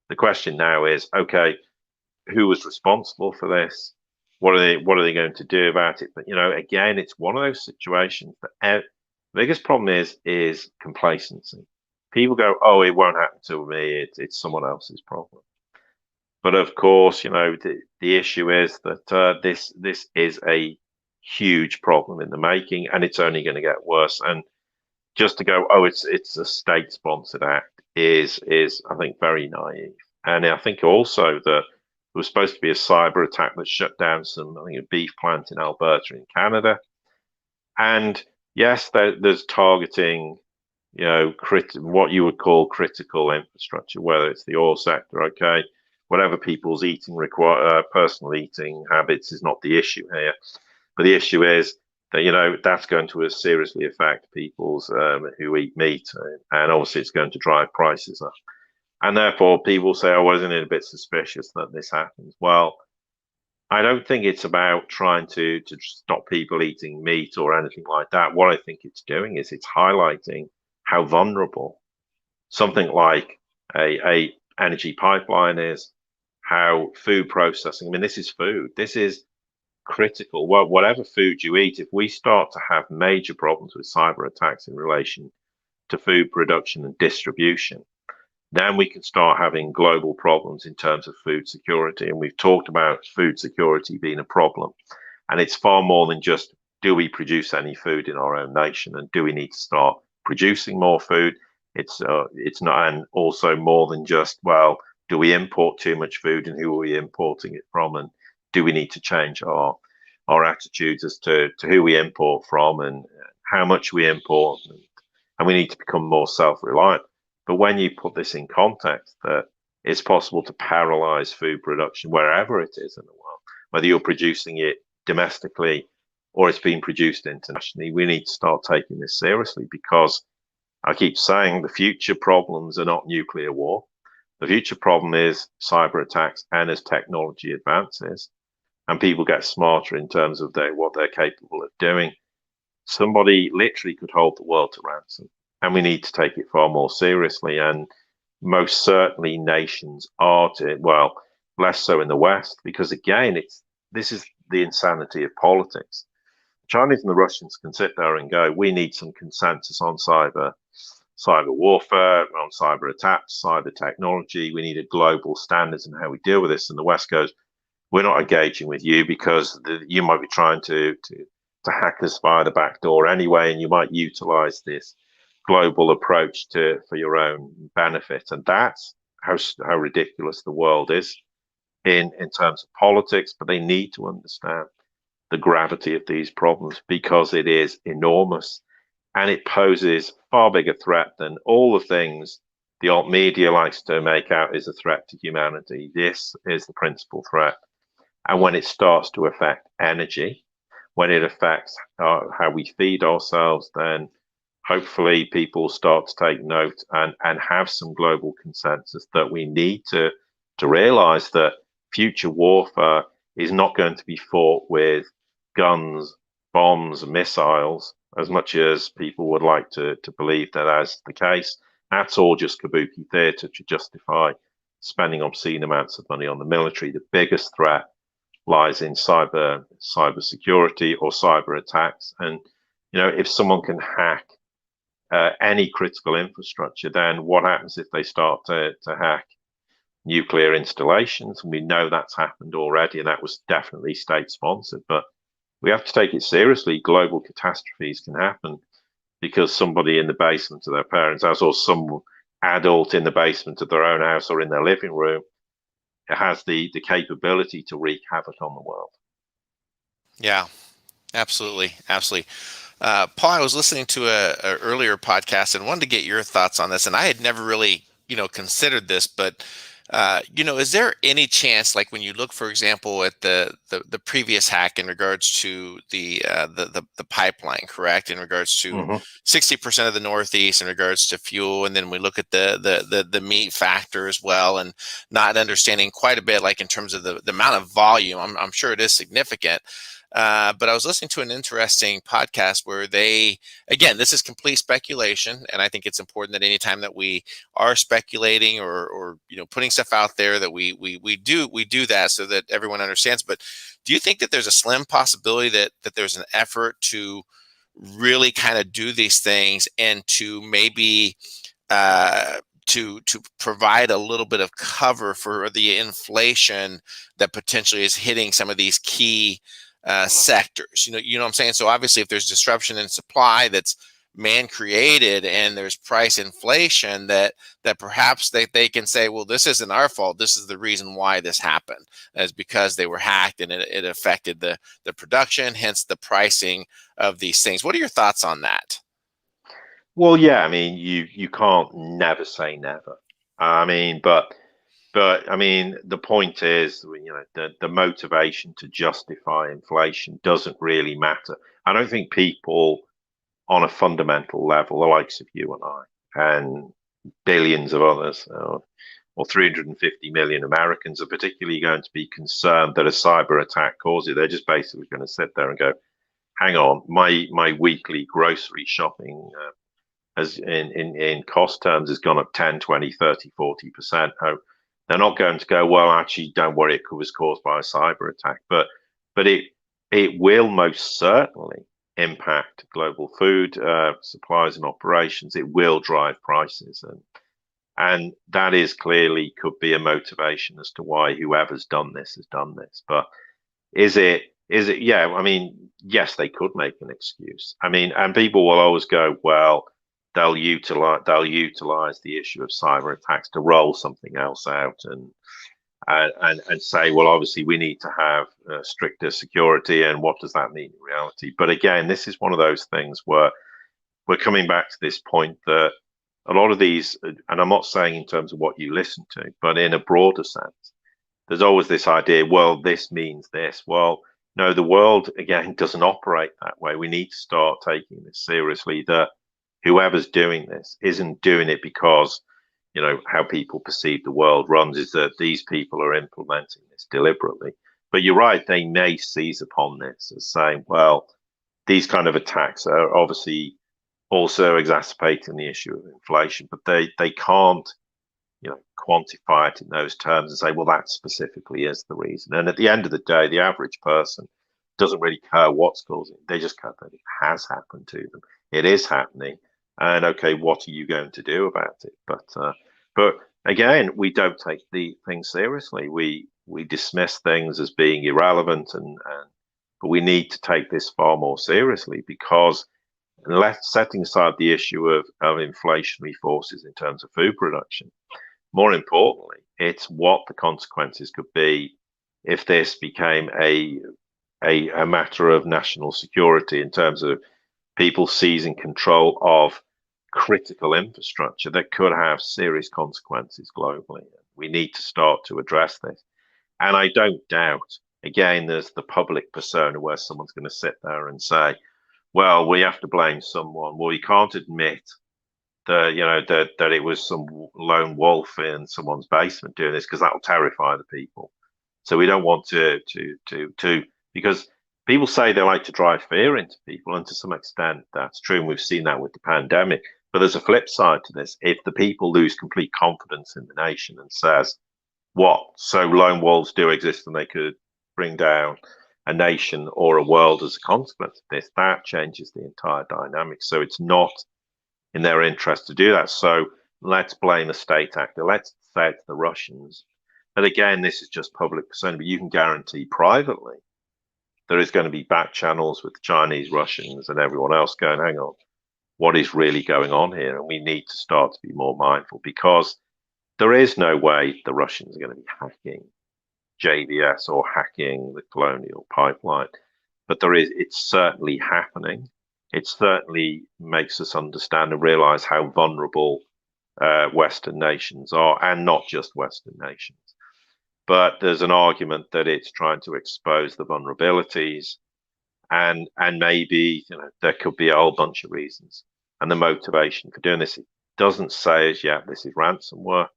the question now is, okay, who was responsible for this? What are they going to do about it? But again, it's one of those situations that the biggest problem is complacency. People go, oh, it won't happen to me. It's someone else's problem. But of course, the issue is that this is a huge problem in the making, and it's only going to get worse. And just to go, oh, it's a state-sponsored act is I think very naive. And I think also that there was supposed to be a cyber attack that shut down I think, a beef plant in Alberta in Canada. And yes, there's targeting, what you would call critical infrastructure, whether it's the oil sector, okay, whatever people's personal eating habits is not the issue here. But the issue is that, that's going to seriously affect people's who eat meat, and obviously it's going to drive prices up. And therefore, people say, oh, isn't it a bit suspicious that this happens? Well, I don't think it's about trying to stop people eating meat or anything like that. What I think it's doing is it's highlighting how vulnerable something like a energy pipeline is, how food processing. I mean, this is food. This is critical. Well, whatever food you eat, if we start to have major problems with cyber attacks in relation to food production and distribution, then we can start having global problems in terms of food security. And we've talked about food security being a problem. And it's far more than just, do we produce any food in our own nation, and do we need to start producing more food? It's not, and also more than just, well, do we import too much food, and who are we importing it from, and do we need to change our attitudes as to who we import from and how much we import, and we need to become more self-reliant. But when you put this in context, that it's possible to paralyze food production wherever it is in the world, whether you're producing it domestically or it's being produced internationally, we need to start taking this seriously, because I keep saying the future problems are not nuclear war. The future problem is cyber attacks, and as technology advances and people get smarter in terms of what they're capable of doing, somebody literally could hold the world to ransom. And we need to take it far more seriously. And most certainly nations are well, less so in the West, because again, this is the insanity of politics. The Chinese and the Russians can sit there and go, we need some consensus on cyber warfare, on cyber attacks, cyber technology. We need a global standards in how we deal with this. And the West goes, we're not engaging with you because you might be trying to hack us via the back door anyway, and you might utilize this global approach for your own benefit. And that's how ridiculous the world is in terms of politics. But they need to understand the gravity of these problems, because it is enormous, and it poses far bigger threat than all the things the alt media likes to make out is a threat to humanity. This is the principal threat. And when it starts to affect energy, when it affects how we feed ourselves, then hopefully people start to take note and have some global consensus that we need to realize that future warfare is not going to be fought with guns, bombs, missiles, as much as people would like to believe that as the case. That's all just kabuki theatre to justify spending obscene amounts of money on the military. The biggest threat lies in cyber security or cyber attacks. And if someone can hack any critical infrastructure, then what happens if they start to hack nuclear installations? And we know that's happened already, and that was definitely state sponsored. But we have to take it seriously. Global catastrophes can happen because somebody in the basement of their parents' house, or some adult in the basement of their own house or in their living room, has the capability to wreak havoc on the world. Yeah, absolutely. Absolutely. Paul, I was listening to a earlier podcast and wanted to get your thoughts on this. And I had never really, considered this, but is there any chance, like when you look, for example, at the previous hack in regards to the pipeline, correct? In regards to Mm-hmm. 60% of the Northeast in regards to fuel, and then we look at the meat factor as well, and not understanding quite a bit, like in terms of the amount of volume. I'm sure it is significant. But I was listening to an interesting podcast where again, this is complete speculation, and I think it's important that anytime that we are speculating or putting stuff out there, that we do that so that everyone understands. But do you think that there's a slim possibility that there's an effort to really kind of do these things and to maybe to provide a little bit of cover for the inflation that potentially is hitting some of these key sectors? You know what I'm saying? So obviously, if there's disruption in supply that's man created and there's price inflation, that perhaps they can say, well, this isn't our fault. This is the reason why this happened, is because they were hacked and it affected the production, hence the pricing of these things. What are your thoughts on that? Well, yeah, I mean, you can't never say never. I mean, but I mean, the point is, the motivation to justify inflation doesn't really matter. I don't think people on a fundamental level, the likes of you and I, and billions of others, or 350 million Americans, are particularly going to be concerned that a cyber attack causes it. They're just basically going to sit there and go, hang on, my weekly grocery shopping has in cost terms has gone up 10, 20, 30, 40%. Oh, they're not going to go, well, actually, don't worry, it was caused by a cyber attack. But it will most certainly impact global food supplies and operations. It will drive prices, and that is clearly could be a motivation as to why whoever's done this has done this. But is it yeah, I mean, yes, they could make an excuse. I mean, and people will always go, well, they'll utilize the issue of cyber attacks to roll something else out, and say, well, obviously we need to have stricter security, and what does that mean in reality? But again, this is one of those things where we're coming back to this point that a lot of these, and I'm not saying in terms of what you listen to, but in a broader sense, there's always this idea, well, this means this. Well, no, the world, again, doesn't operate that way. We need to start taking this seriously, that whoever's doing this isn't doing it because, how people perceive the world runs, is that these people are implementing this deliberately. But you're right, they may seize upon this as saying, well, these kind of attacks are obviously also exacerbating the issue of inflation, but they can't, quantify it in those terms and say, well, that specifically is the reason. And at the end of the day, the average person doesn't really care what's causing it. They just care that it has happened to them. It is happening, and okay, what are you going to do about it? But again, we don't take the things seriously. We dismiss things as being irrelevant, and but we need to take this far more seriously, because unless setting aside the issue of inflationary forces in terms of food production, more importantly, it's what the consequences could be if this became a matter of national security, in terms of people seizing control of critical infrastructure that could have serious consequences globally. We need to start to address this. And I don't doubt, again, there's the public persona where someone's going to sit there and say, well, we have to blame someone. Well, you can't admit that it was some lone wolf in someone's basement doing this, because that will terrify the people. So we don't want to because people say they like to drive fear into people, and to some extent that's true, and we've seen that with the pandemic. But there's a flip side to this. If the people lose complete confidence in the nation and says, what, so lone wolves do exist and they could bring down a nation or a world as a consequence of this, that changes the entire dynamic. So it's not in their interest to do that. So let's blame a state actor. Let's say it's the Russians. But again, this is just public persona, but you can guarantee privately there is going to be back channels with the Chinese, Russians, and everyone else going, hang on, what is really going on here? And we need to start to be more mindful, because there is no way the Russians are going to be hacking JBS or hacking the Colonial Pipeline. But it's certainly happening. It certainly makes us understand and realize how vulnerable Western nations are, and not just Western nations. But there's an argument that it's trying to expose the vulnerabilities, and maybe there could be a whole bunch of reasons. And the motivation for doing this, it doesn't say as yet this is ransomware.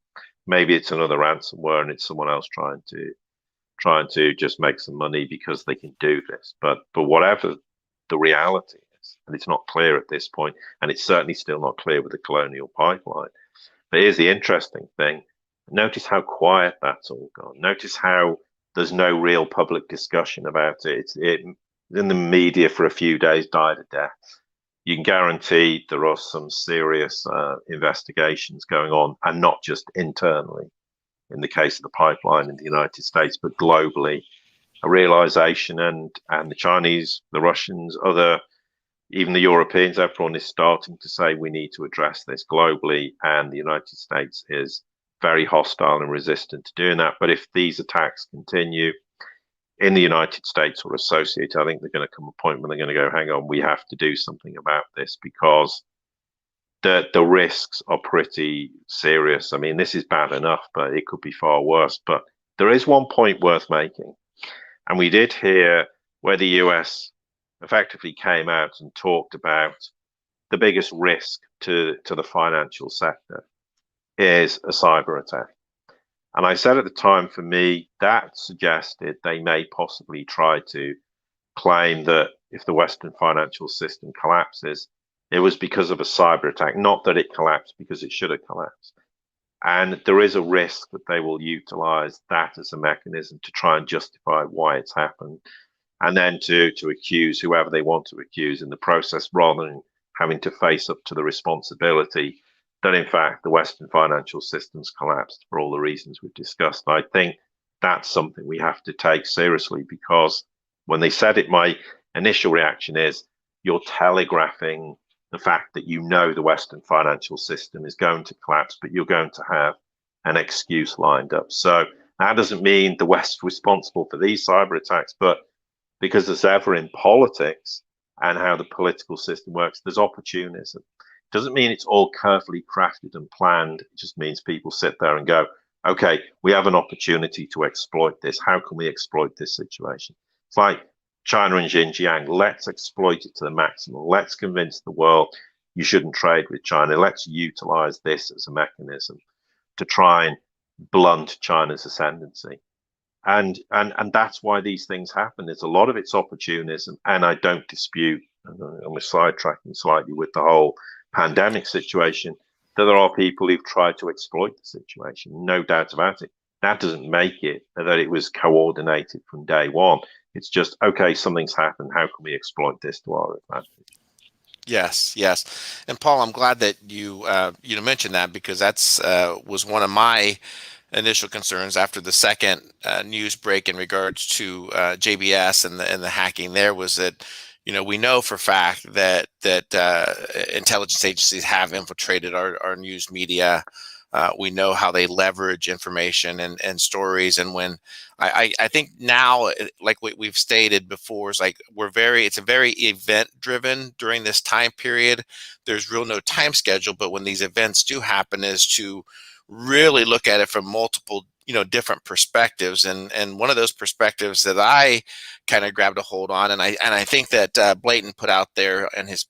Maybe it's another ransomware and it's someone else trying to just make some money because they can do this. But whatever the reality is, and it's not clear at this point, and it's certainly still not clear with the Colonial Pipeline. But here's the interesting thing. Notice how quiet that's all gone. Notice how there's no real public discussion about it. It's in the media for a few days, died a death. You can guarantee there are some serious investigations going on, and not just internally, in the case of the pipeline in the United States, but globally. A realization, and the Chinese, the Russians, even the Europeans, everyone is starting to say we need to address this globally, and the United States is very hostile and resistant to doing that. But if these attacks continue in the United States or associated, I think they're going to come a point when they're going to go, hang on, we have to do something about this, because the risks are pretty serious. I mean, this is bad enough, but it could be far worse. But there is one point worth making. And we did hear where the US effectively came out and talked about the biggest risk to the financial sector is a cyber attack. And I said at the time, for me, that suggested they may possibly try to claim that if the Western financial system collapses, it was because of a cyber attack, not that it collapsed because it should have collapsed. And there is a risk that they will utilize that as a mechanism to try and justify why it's happened, and then to accuse whoever they want to accuse in the process, rather than having to face up to the responsibility that, in fact, the Western financial system's collapsed for all the reasons we've discussed. I think that's something we have to take seriously, because when they said it, my initial reaction is, you're telegraphing the fact that the Western financial system is going to collapse, but you're going to have an excuse lined up. So that doesn't mean the West's responsible for these cyber attacks, but because as ever in politics and how the political system works, there's opportunism. It doesn't mean it's all carefully crafted and planned. It just means people sit there and go, okay, we have an opportunity to exploit this. How can we exploit this situation? It's like China and Xinjiang. Let's exploit it to the maximum. Let's convince the world you shouldn't trade with China. Let's utilize this as a mechanism to try and blunt China's ascendancy. And that's why these things happen. There's a lot of it's opportunism, and I don't dispute, I'm sidetracking slightly with the whole pandemic situation, that there are people who've tried to exploit the situation, no doubt about it. That doesn't make it that it was coordinated from day one. It's just, okay, something's happened. How can we exploit this to our advantage? Yes, yes. And Paul, I'm glad that you mentioned that, because that's was one of my initial concerns after the second news break in regards to JBS and the hacking. There was that, we know for a fact that intelligence agencies have infiltrated our news media. We know how they leverage information and stories. And when I think now, like we've stated before, is like it's a very event driven during this time period. There's no time schedule, but when these events do happen, is to really look at it from multiple different perspectives. And one of those perspectives that I kind of grabbed a hold on, and I think that Blayton put out there in his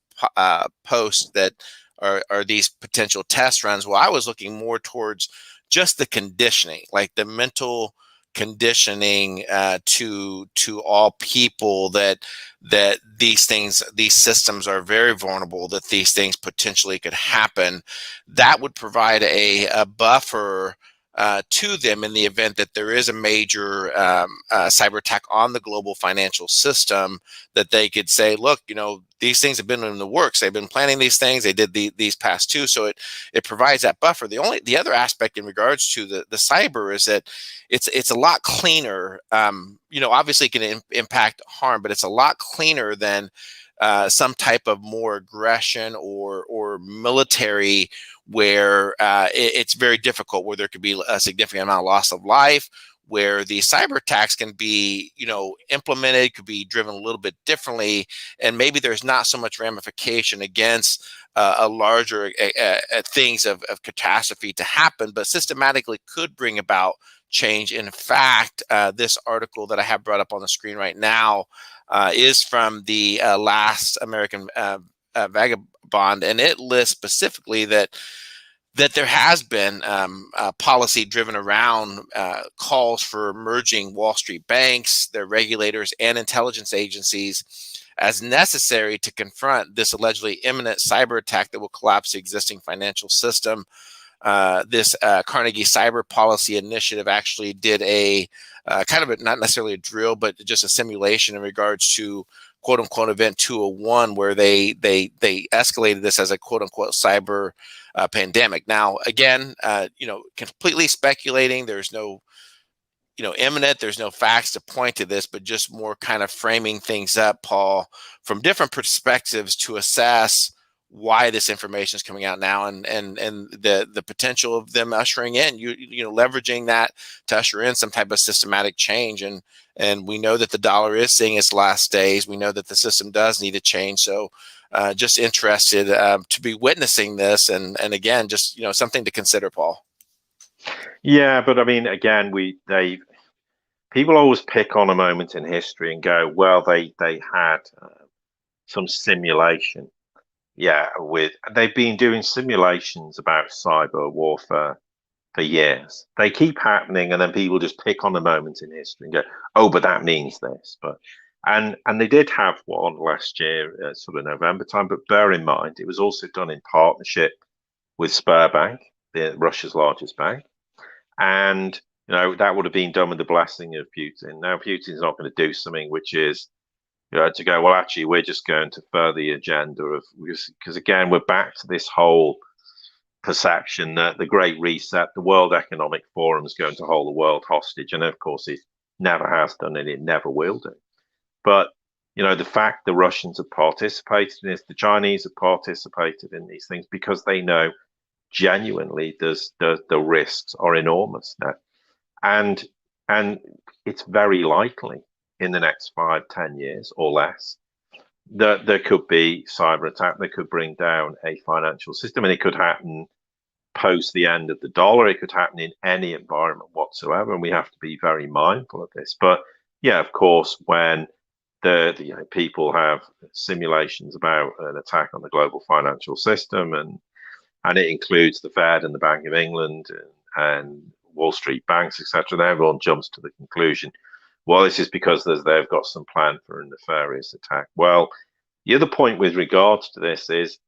post, that are these potential test runs. Well, I was looking more towards just the conditioning, like the mental conditioning to all people that these systems are very vulnerable, that these things potentially could happen. That would provide a buffer to them in the event that there is a major cyber attack on the global financial system, that they could say, look, these things have been in the works. They've been planning these things. They did these past two. So it provides that buffer. The other aspect in regards to the cyber is that it's a lot cleaner. Obviously it can impact harm, but it's a lot cleaner than some type of more aggression or military, where it's very difficult, where there could be a significant amount of loss of life, where the cyber attacks can be, implemented, could be driven a little bit differently, and maybe there's not so much ramification against a larger things of catastrophe to happen, but systematically could bring about change. In fact, this article that I have brought up on the screen right now is from the last American Vagabond, and it lists specifically that there has been policy driven around calls for merging Wall Street banks, their regulators, and intelligence agencies as necessary to confront this allegedly imminent cyber attack that will collapse the existing financial system. This Carnegie Cyber Policy Initiative actually did a kind of not necessarily a drill, but just a simulation in regards to quote unquote event 201, where they escalated this as a quote unquote cyber pandemic. Now, again, completely speculating. There's no, imminent. There's no facts to point to this, but just more kind of framing things up, Paul, from different perspectives to assess why this information is coming out now, and the potential of them ushering in, leveraging that to usher in some type of systematic change. And we know that the dollar is seeing its last days. We know that the system does need to change. So just interested to be witnessing this, and again, just something to consider, Paul. Yeah, but I mean, again, people always pick on a moment in history and go, well, they had some simulation. Yeah, they've been doing simulations about cyber warfare for years. They keep happening, and then people just pick on a moment in history and go, "Oh, but that means this." And they did have one last year, sort of November time. But bear in mind, it was also done in partnership with Sberbank, Russia's largest bank, and that would have been done with the blessing of Putin. Now, Putin's not going to do something which is to go, well, actually, we're just going to further the agenda of, because again, we're back to this whole perception that the Great Reset, the World Economic Forum, is going to hold the world hostage. And of course, it never has done, and it never will do. But, the fact the Russians have participated in this, the Chinese have participated in these things because they know genuinely the risks are enormous now. And it's very likely in the next 5-10 years or less that there could be cyber attack that could bring down a financial system, and it could happen post the end of the dollar. It could happen in any environment whatsoever, and we have to be very mindful of this. But yeah, of course, when the people have simulations about an attack on the global financial system, and it includes the Fed and the Bank of England and Wall Street banks, etc., then everyone jumps to the conclusion, well, this is because they've got some plan for a nefarious attack. Well, the other point with regards to this is,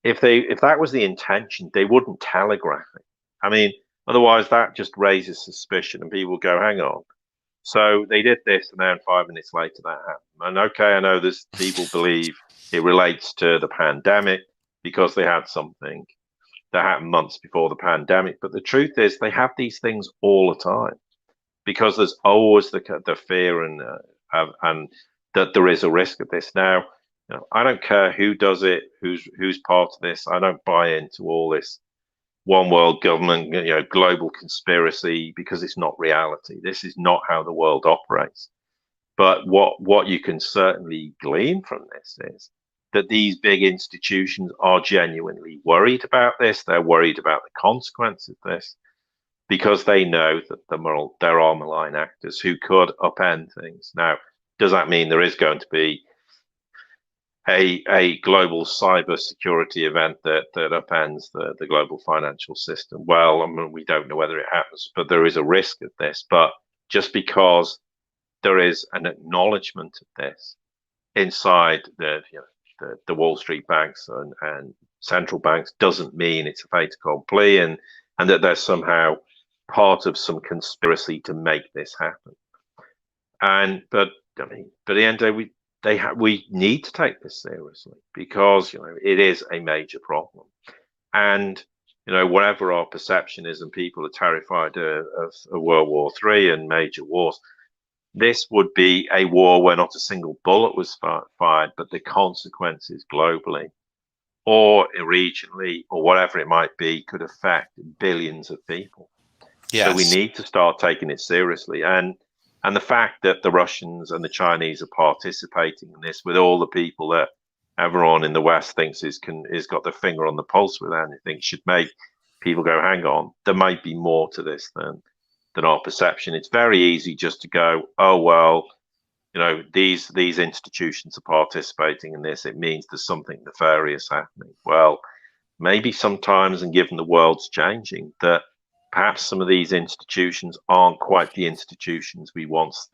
if that was the intention, they wouldn't telegraph it. I mean, otherwise that just raises suspicion, and people go, hang on. So they did this, and then 5 minutes later that happened. And okay, I know this, people believe it relates to the pandemic because they had something that happened months before the pandemic. But the truth is, they have these things all the time, because there's always the fear and that there is a risk of this. Now, I don't care who does it, who's part of this. I don't buy into all this one world government, global conspiracy, because it's not reality. This is not how the world operates. But what you can certainly glean from this is that these big institutions are genuinely worried about this. They're worried about the consequences of this, because they know that there are malign actors who could upend things. Now, does that mean there is going to be a global cyber security event that upends the global financial system? Well, I mean, we don't know whether it happens, but there is a risk of this. But just because there is an acknowledgement of this inside the Wall Street banks and central banks doesn't mean it's a fait accompli, and that they're somehow part of some conspiracy to make this happen. But I mean, but at the end of the day, we need to take this seriously, because it is a major problem. And whatever our perception is, and people are terrified of World War III and major wars, this would be a war where not a single bullet was fired, but the consequences globally or regionally or whatever it might be could affect billions of people. Yes. So we need to start taking it seriously. And the fact that the Russians and the Chinese are participating in this, with all the people that everyone in the West thinks is got their finger on the pulse with anything, should make people go, hang on, there might be more to this than our perception. It's very easy just to go, oh well, these institutions are participating in this, it means there's something nefarious happening. Well, maybe sometimes, and given the world's changing, that perhaps some of these institutions aren't quite the institutions we once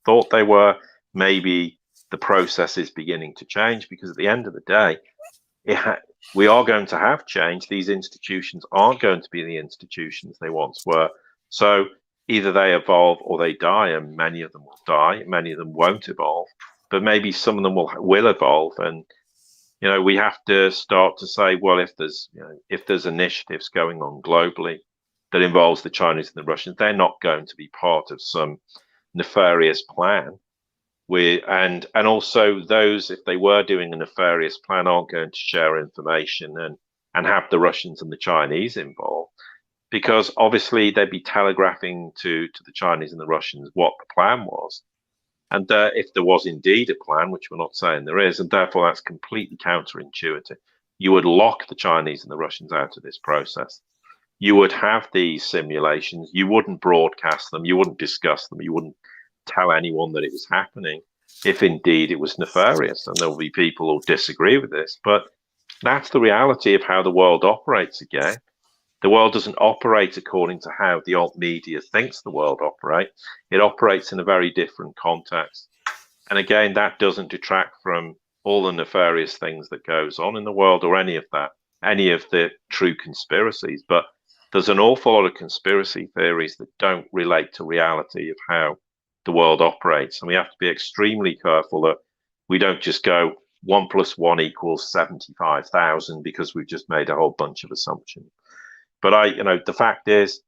thought they were. Maybe the process is beginning to change, because at the end of the day, we are going to have change. These institutions aren't going to be the institutions they once were. So either they evolve or they die, and many of them will die. Many of them won't evolve, but maybe some of them will evolve. And we have to start to say, well, if there's initiatives going on globally that involves the Chinese and the Russians, they're not going to be part of some nefarious plan. And also those, if they were doing a nefarious plan, aren't going to share information and have the Russians and the Chinese involved, because obviously they'd be telegraphing to the Chinese and the Russians what the plan was. And if there was indeed a plan, which we're not saying there is, and therefore that's completely counterintuitive, you would lock the Chinese and the Russians out of this process. You would have these simulations. You wouldn't broadcast them. You wouldn't discuss them. You wouldn't tell anyone that it was happening, if indeed it was nefarious. And there will be people who disagree with this, but that's the reality of how the world operates again. The world doesn't operate according to how the alt media thinks the world operates. It operates in a very different context. And again, that doesn't detract from all the nefarious things that goes on in the world, or any of the true conspiracies. But there's an awful lot of conspiracy theories that don't relate to reality of how the world operates. And we have to be extremely careful that we don't just go 1 + 1 = 75,000 because we've just made a whole bunch of assumptions. But the fact is,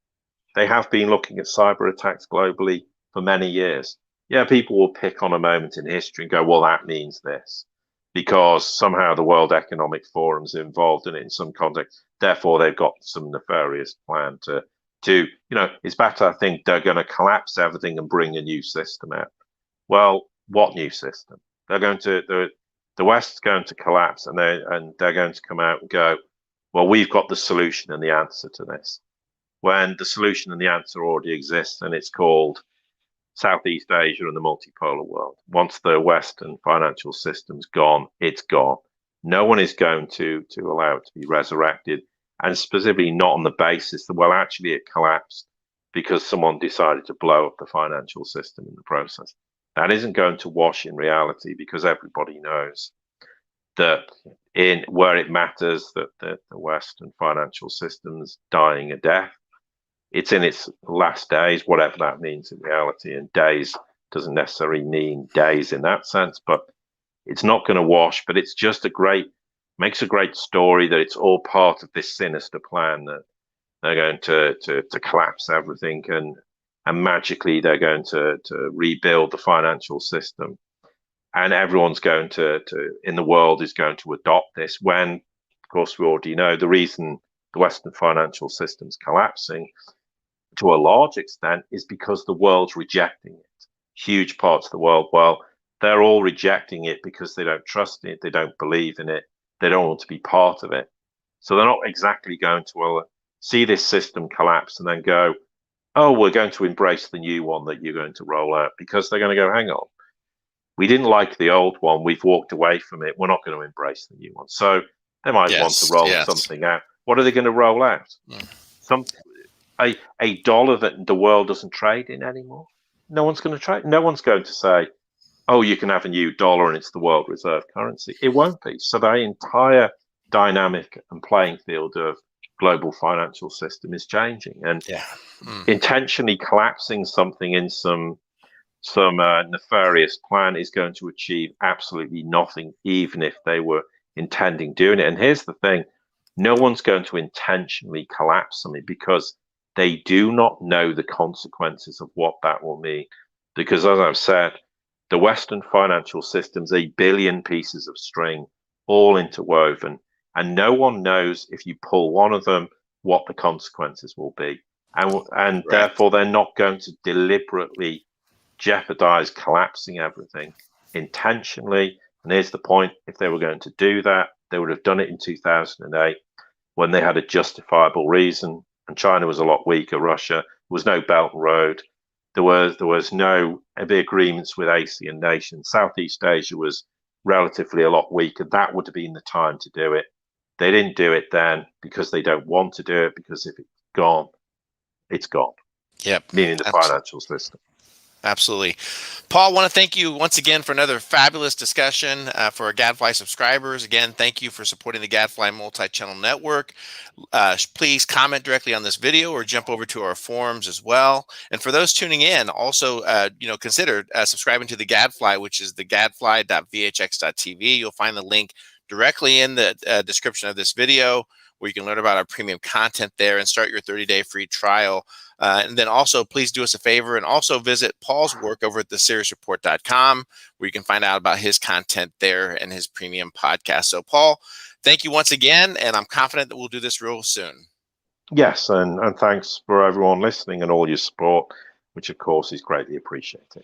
they have been looking at cyber attacks globally for many years. Yeah, people will pick on a moment in history and go, well, that means this, because somehow the World Economic Forum's involved in it in some context. Therefore, they've got some nefarious plan to it's better, I think, they're going to collapse everything and bring a new system out. Well, what new system? They're going to, the West's going to collapse, and they're going to come out and go, well, we've got the solution and the answer to this, when the solution and the answer already exists, and it's called Southeast Asia and the multipolar world. Once the Western financial system's gone, it's gone. No one is going to allow it to be resurrected, and specifically not on the basis that, well, actually it collapsed because someone decided to blow up the financial system in the process. That isn't going to wash in reality, because everybody knows that in where it matters, that the Western financial system's dying a death. It's in its last days, whatever that means in reality. And days doesn't necessarily mean days in that sense, but it's not going to wash. But it's just makes a great story that it's all part of this sinister plan, that they're going to collapse everything, and magically they're going to rebuild the financial system. And everyone's going to in the world is going to adopt this, when, of course, we already know the reason the Western financial system's collapsing to a large extent is because the world's rejecting it. Huge parts of the world, well, they're all rejecting it because they don't trust it, they don't believe in it, they don't want to be part of it. So they're not exactly going to see this system collapse and then go, oh, we're going to embrace the new one that you're going to roll out, because they're going to go, hang on, we didn't like the old one, we've walked away from it, we're not going to embrace the new one. So they might want to roll something out. What are they going to roll out? A dollar that the world doesn't trade in anymore? No one's going to trade. No one's going to say, oh, you can have a new dollar and it's the world reserve currency. It won't be. So the entire dynamic and playing field of global financial system is changing, and Yeah. Mm. intentionally collapsing something in some nefarious plan is going to achieve absolutely nothing, even if they were intending doing it. And here's the thing: no one's going to intentionally collapse something because they do not know the consequences of what that will mean. Because, as I've said, the Western financial system's a billion pieces of string, all interwoven, and no one knows if you pull one of them what the consequences will be. And Correct. therefore, they're not going to deliberately jeopardize collapsing everything intentionally. And here's the point: if they were going to do that, they would have done it in 2008 when they had a justifiable reason. And China was a lot weaker. Russia, there was no Belt and Road. There was no agreements with ASEAN nations. Southeast Asia was relatively a lot weaker. That would have been the time to do it. They didn't do it then because they don't want to do it, because if it's gone, it's gone, Yep. meaning the Absolutely. financial system. Absolutely. Paul, I want to thank you once again for another fabulous discussion for our GADFLY subscribers. Again, thank you for supporting the GADFLY multi-channel network. Please comment directly on this video or jump over to our forums as well. And for those tuning in, also consider subscribing to the GADFLY, which is the gadfly.vhx.tv. You'll find the link directly in the description of this video, where you can learn about our premium content there and start your 30-day free trial. And then also, please do us a favor and also visit Paul's work over at theseriesreport.com, where you can find out about his content there and his premium podcast. So, Paul, thank you once again, and I'm confident that we'll do this real soon. Yes, and thanks for everyone listening and all your support, which of course is greatly appreciated.